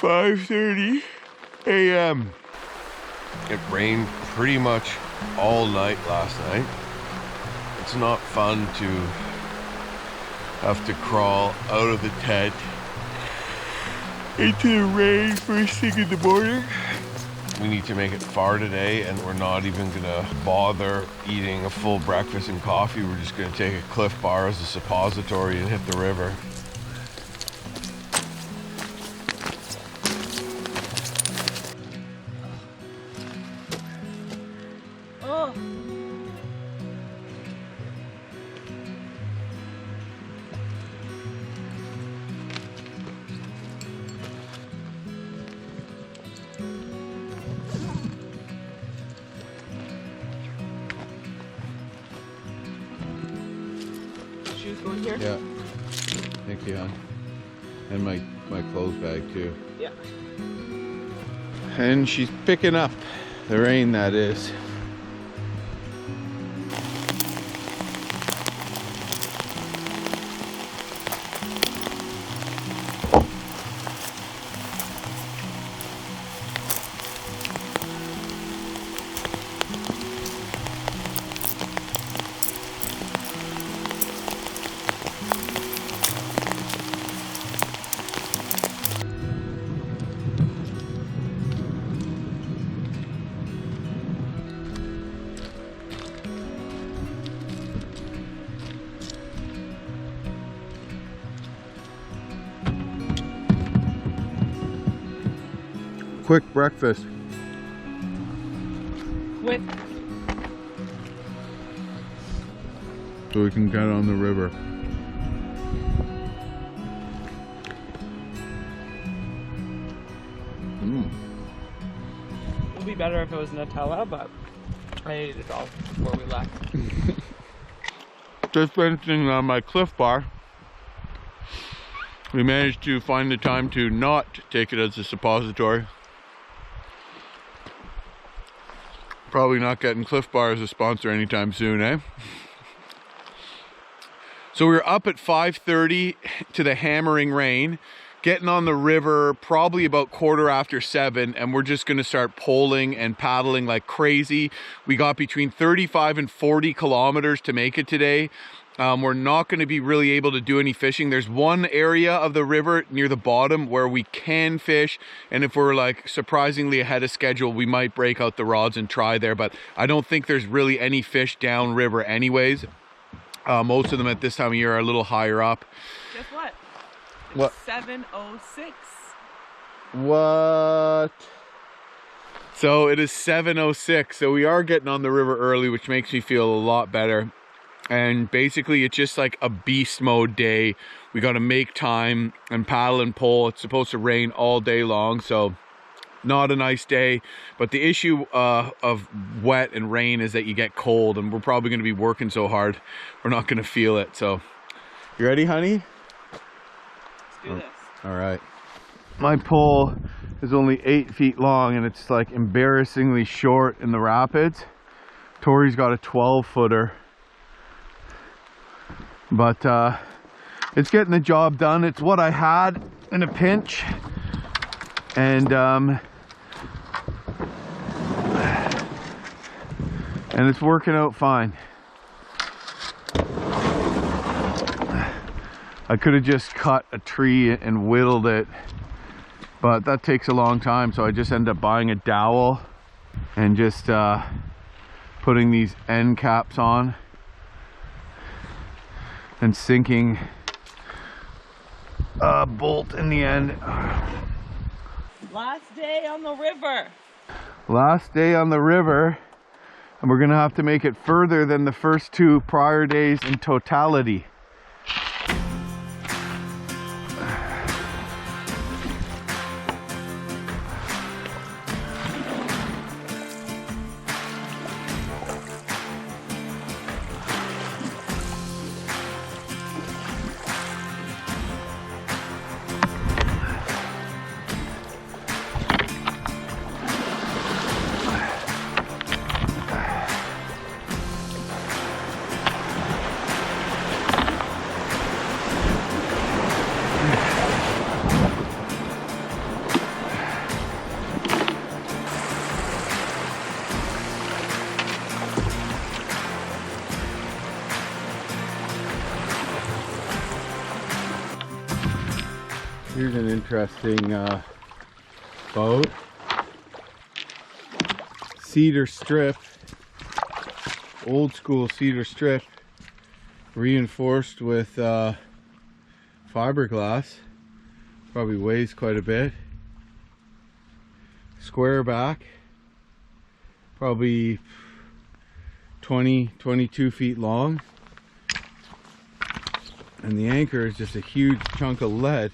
5:30 a.m. It rained pretty much all night last night. It's not fun to have to crawl out of the tent into the rain first thing in the morning. We need to make it far today, and we're not even gonna bother eating a full breakfast and coffee. We're just gonna take a Cliff Bar as a suppository and hit the river. Oh. go in here? Yeah. Thank you, hon. And my clothes bag too. Yeah. And she's picking up the rain, that is. Quick breakfast. With So we can get on the river. it would be better if it was Nutella, but I ate it all before we left. Just finishing on my Cliff Bar. We managed to find the time to not take it as a suppository. Probably not getting Cliff Bar as a sponsor anytime soon, eh? So we were up at 5:30 to the hammering rain, getting on the river probably about 7:15, and we're just gonna start poling and paddling like crazy. We got between 35 and 40 kilometers to make it today. We're not going to be really able to do any fishing. There's one area of the river near the bottom where we can fish, and if we're like surprisingly ahead of schedule, we might break out the rods and try there, but I don't think there's really any fish downriver anyways. Most of them at this time of year are a little higher up. Guess what? It's What? 7:06. What? So it is 7:06, so we are getting on the river early, which makes me feel a lot better. And basically it's just like a beast mode day. We got to make time and paddle and pull. It's supposed to rain all day long, so not a nice day. But the issue of wet and rain is that you get cold, and we're probably going to be working so hard we're not going to feel it. So you ready, honey? Let's do this. All right. My pole is only 8 feet long, and it's like embarrassingly short in the rapids. Tori's got a 12-footer. But it's getting the job done. It's what I had in a pinch, and it's working out fine. I could have just cut a tree and whittled it, but that takes a long time, so I just end up buying a dowel and just putting these end caps on and sinking a bolt in the end. Last day on the river. Last day on the river, and we're gonna have to make it further than the first 2 prior days in totality. Here's an interesting boat. Cedar strip, old school cedar strip, reinforced with fiberglass. Probably weighs quite a bit. Square back, probably 22 feet long. And the anchor is just a huge chunk of lead.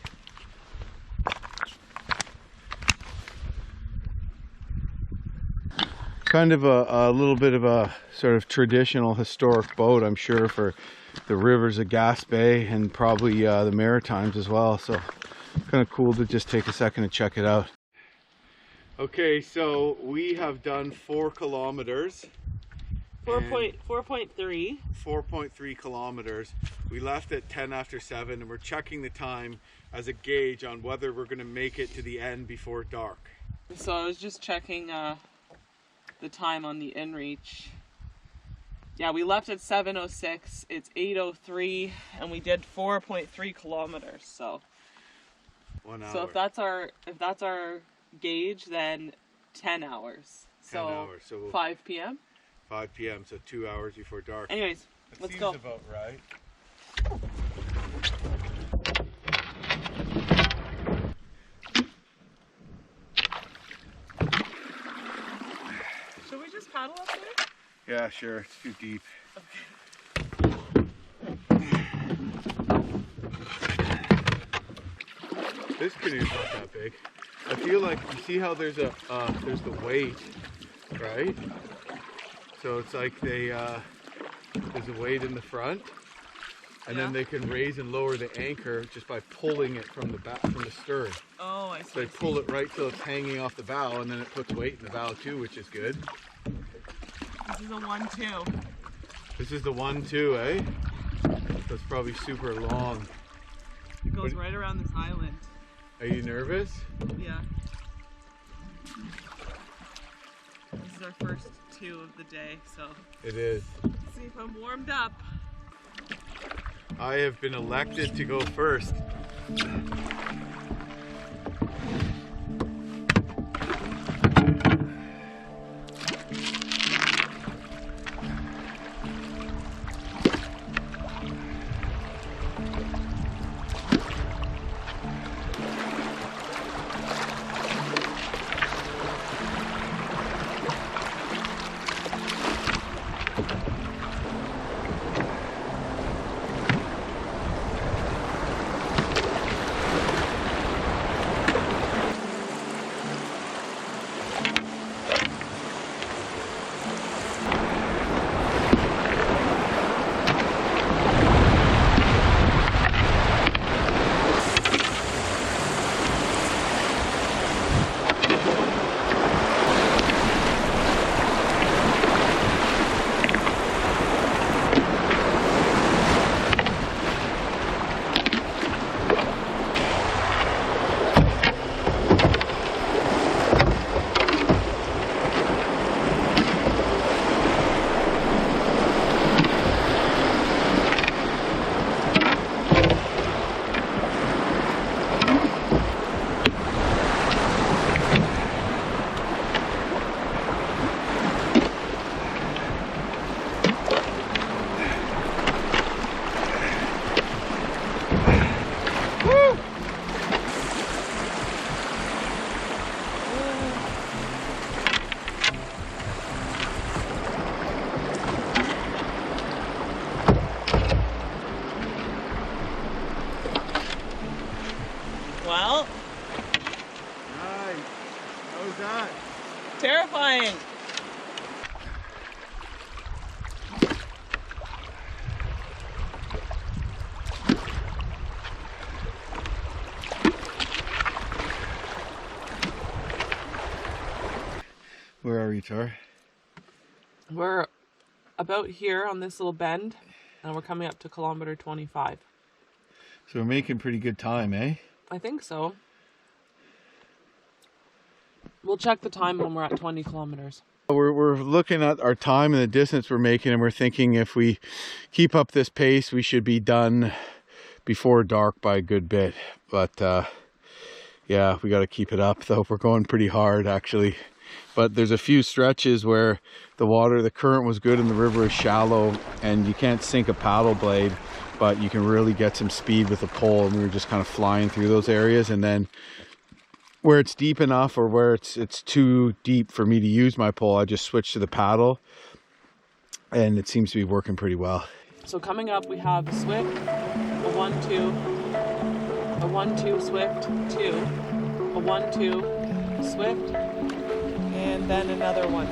Kind of a little bit of a sort of traditional historic boat, I'm sure, for the rivers of Gaspé and probably the Maritimes as well. So kind of cool to just take a second to check it out. Okay, so we have done 4 kilometers. 4.3. 4.3 kilometers. We left at 10 after 7 and we're checking the time as a gauge on whether we're going to make it to the end before dark. So I was just checking the time on the inReach. Yeah, we left at 7:06. It's 8:03 and we did 4.3 kilometers. So 1 hour. So if that's our gauge, then 10 hours. 10 hours. So we'll 5 p.m. 5 p.m. So 2 hours before dark. Anyways, let's go. That seems about right. Should we just paddle up there? Yeah, sure. It's too deep. Okay. This canoe's not that big. I feel like, you see how there's the weight, right? So it's like there's a weight in the front, and then they can raise and lower the anchor just by pulling it from the back, from the stern. Oh, I see. So they pull it right till it's hanging off the bow, and then it puts weight in the bow too, which is good. This is a 1-2. This is the 1-2, eh? That's probably super long. It goes right around this island. Are you nervous? Yeah. This is our first 2 of the day, so It is. let's see if I'm warmed up. I have been elected to go first. Well, Nice. How was that? terrifying. Where are we, Tor? We're about here on this little bend, and we're coming up to kilometer 25. So we're making pretty good time, eh? I think so. We'll check the time when we're at 20 kilometers. We're looking at our time and the distance we're making, and we're thinking if we keep up this pace, we should be done before dark by a good bit. But yeah, we got to keep it up, though. We're going pretty hard, actually. But there's a few stretches where the current was good and the river is shallow, and you can't sink a paddle blade, but you can really get some speed with a pole, and we were just kind of flying through those areas. And then where it's deep enough, or where it's too deep for me to use my pole, I just switch to the paddle, and it seems to be working pretty well. So coming up, we have a swift, a 1-2, a 1-2 swift, 2, a 1-2 swift, and then another 1-2.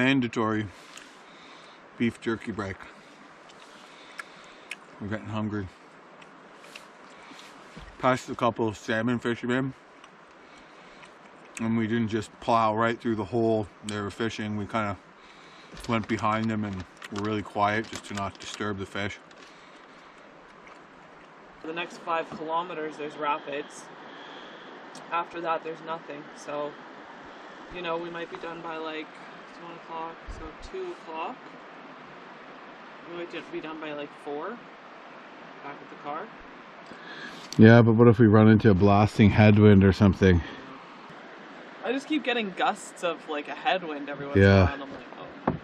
mandatory beef jerky break. We're getting hungry. Passed a couple of salmon fishermen, and we didn't just plow right through the hole they were fishing. We kind of went behind them and were really quiet just to not disturb the fish. For the next 5 kilometers, there's rapids. After that, there's nothing. So, you know, we might be done by like 1 o'clock, so 2 o'clock. We might be done by like 4, back at the car. Yeah, but what if we run into a blasting headwind or something? I just keep getting gusts of like a headwind every once in a while. And I'm like,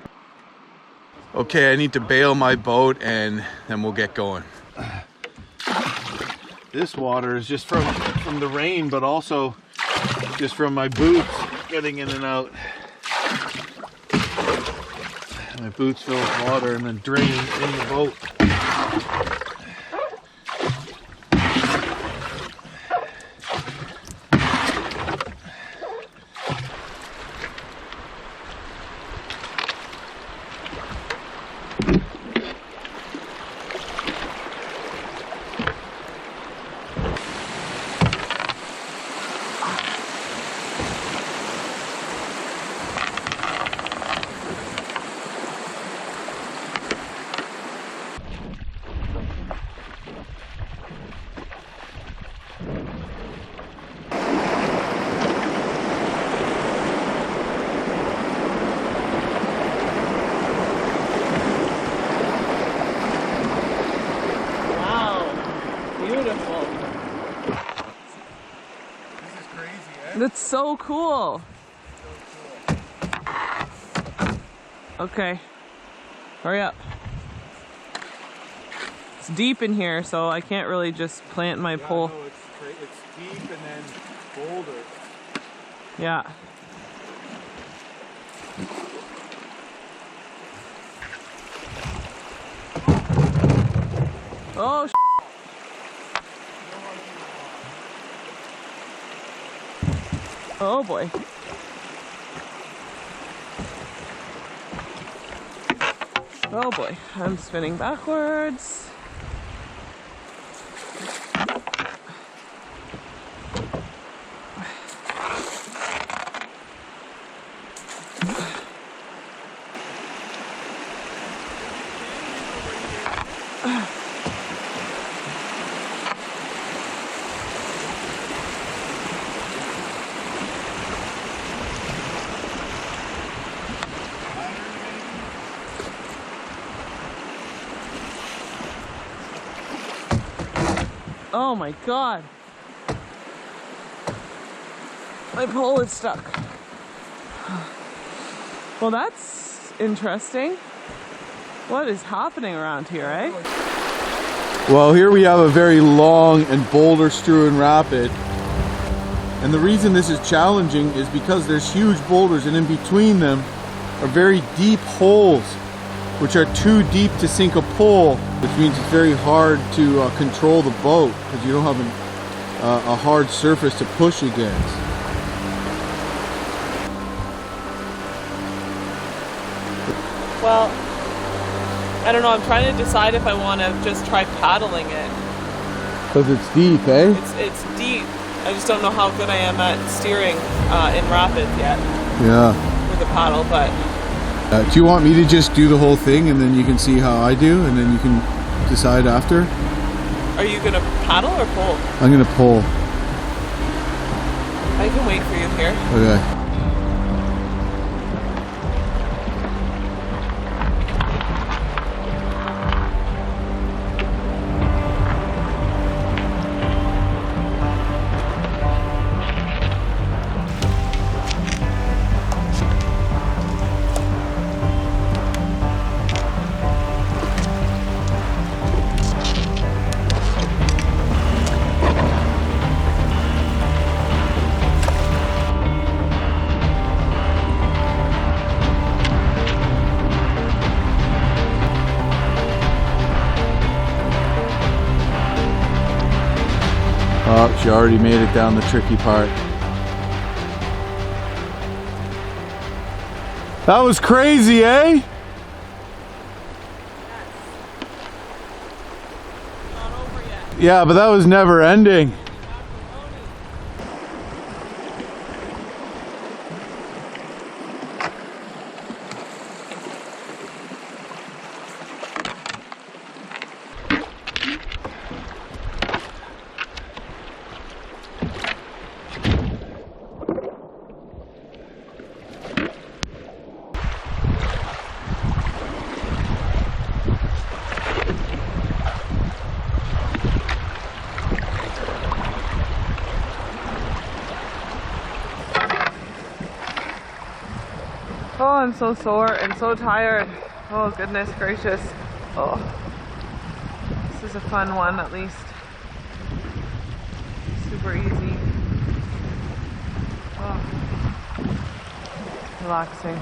oh. Okay, I need to bail my boat and then we'll get going. This water is just from the rain, but also just from my boots getting in and out. My boots fill with water and then drain in the boat. That's so cool. Okay, hurry up. It's deep in here, so I can't really just plant my pole. No, it's deep and then boulder. Yeah. Oh, oh boy. Oh boy, I'm spinning backwards. Oh my god. My pole is stuck. Well, that's interesting. What is happening around here, eh? Well, here we have a very long and boulder-strewn rapid. And the reason this is challenging is because there's huge boulders, and in between them are very deep holes, which are too deep to sink a pole, which means it's very hard to control the boat because you don't have a hard surface to push against. Well, I don't know, I'm trying to decide if I want to just try paddling it. Because it's deep, eh? It's deep. I just don't know how good I am at steering in rapids yet. Yeah. With a paddle, but... do you want me to just do the whole thing and then you can see how I do and then you can decide after? Are you going to paddle or pull? I'm going to pull. I can wait for you here. Okay. Oh, she already made it down the tricky part. That was crazy, eh? Not over yet. Yeah, but that was never ending. Oh, I'm so sore and so tired. Oh, goodness gracious. Oh, this is a fun one at least. Super easy. Oh, relaxing.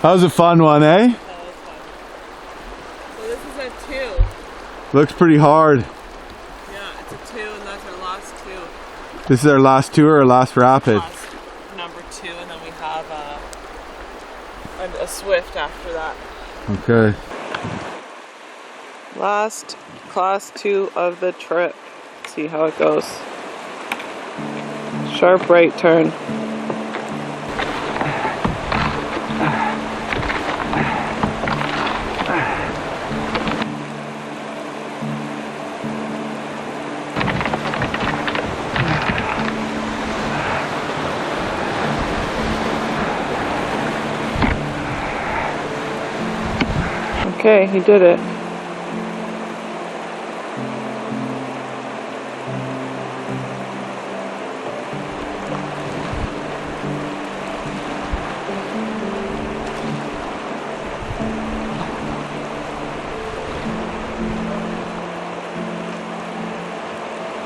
That was a fun one, eh? That was fun. So this is a 2. Looks pretty hard. Yeah, it's a 2 and that's our last 2. This is our last tour, our last rapid. Last number 2, and then we have a Swift after that. Okay. Last class 2 of the trip. Let's see how it goes. Sharp right turn. Okay, he did it.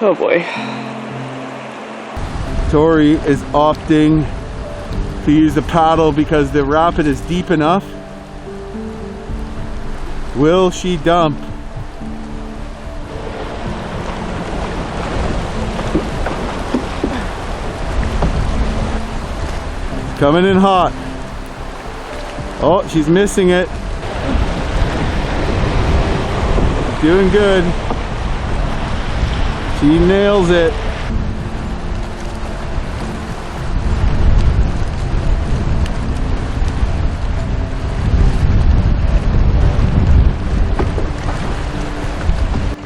Oh boy. Tori is opting to use the paddle because the rapid is deep enough. Will she dump? Coming in hot. Oh, she's missing it. Doing good. She nails it.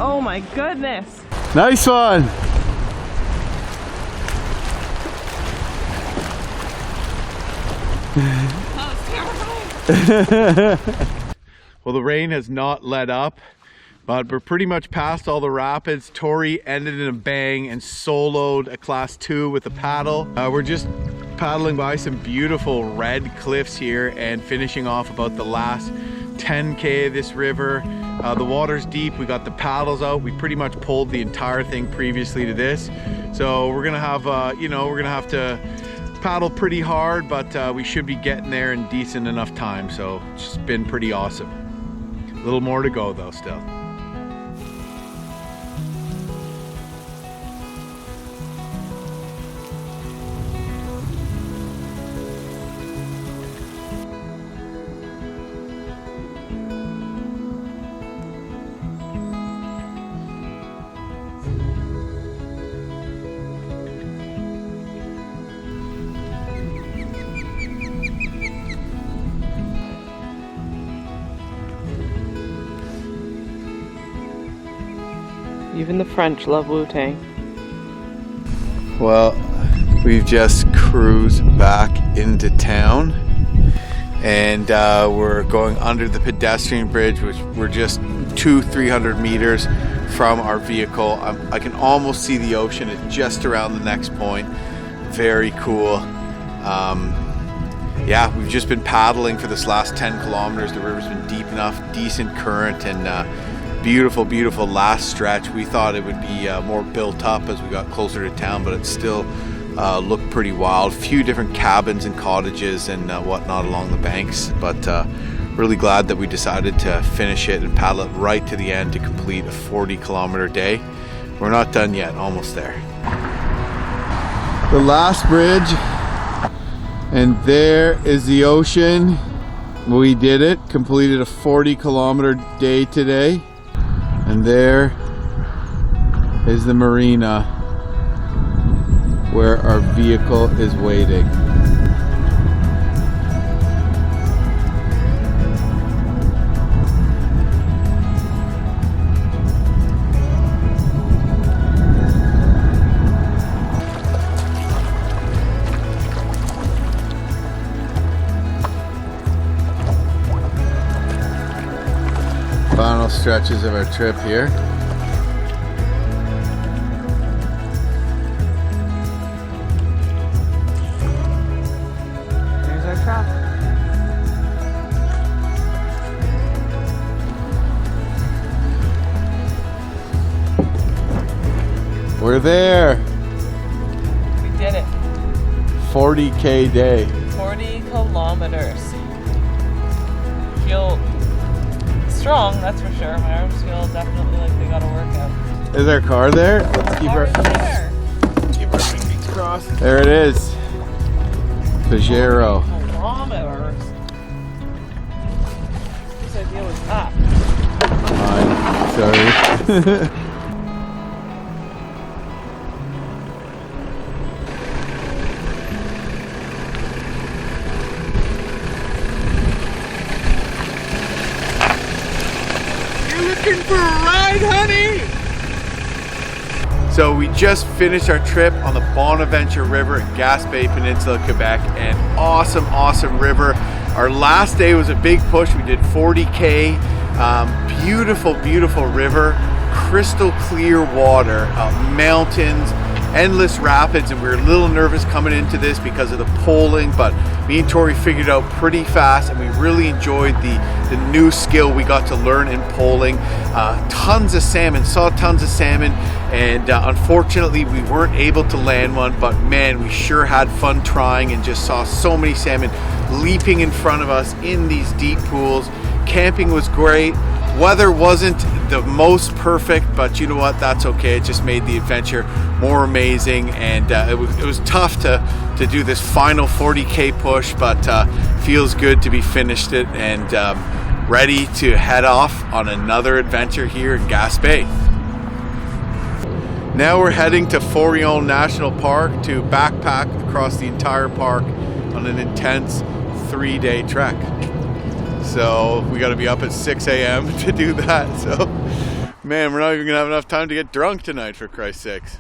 Oh my goodness. Nice one. That was terrifying. Well, the rain has not let up, but we're pretty much past all the rapids. Tori ended in a bang and soloed a class 2 with a paddle. We're just paddling by some beautiful red cliffs here and finishing off about the last 10K of this river. The water's deep, we got the paddles out. We pretty much pulled the entire thing previously to this. So we're gonna have, we're gonna have to paddle pretty hard, but we should be getting there in decent enough time. So it's just been pretty awesome. A little more to go though still. Even the French love Wu-Tang. Well, we've just cruised back into town and we're going under the pedestrian bridge, which we're just 200-300 meters from our vehicle. I can almost see the ocean. It's just around the next point. Very cool. Yeah, we've just been paddling for this last 10 kilometers. The river's been deep enough, decent current, and beautiful, beautiful last stretch. We thought it would be more built up as we got closer to town, but it's still looked pretty wild. Few different cabins and cottages and whatnot along the banks, but really glad that we decided to finish it and paddle it right to the end to complete a 40-kilometer day. We're not done yet, almost there. The last bridge, and there is the ocean. We did it, completed a 40-kilometer day today, and there is the marina where our vehicle is waiting. Final stretches of our trip here. There's our truck. We're there. We did it. 40K day. 40 kilometers. Feel strong, that's for sure. My arms feel definitely like they got a workout. Is our car there? Let's keep Keep our fingers crossed. There it is. Pajero. Kilometers. Whose idea was that? Mine. Sorry. Looking for a ride, honey? So we just finished our trip on the Bonaventure River in Gaspé Peninsula, Quebec, and awesome river. Our last day was a big push. We did 40K. Beautiful river, crystal clear water, mountains, endless rapids, and we were a little nervous coming into this because of the poling, but me and Tori figured it out pretty fast, and we really enjoyed the new skill we got to learn in poling. Tons of salmon, saw tons of salmon, and unfortunately we weren't able to land one, but man, we sure had fun trying and just saw so many salmon leaping in front of us in these deep pools. Camping was great. Weather wasn't the most perfect, but you know what, that's okay. It just made the adventure more amazing, and it was tough to do this final 40K push, but feels good to be finished it and ready to head off on another adventure here in Gaspé. Now we're heading to Forion National Park to backpack across the entire park on an intense 3-day trek. So we got to be up at 6 a.m. to do that. So, man, we're not even gonna have enough time to get drunk tonight, for Christ's sakes.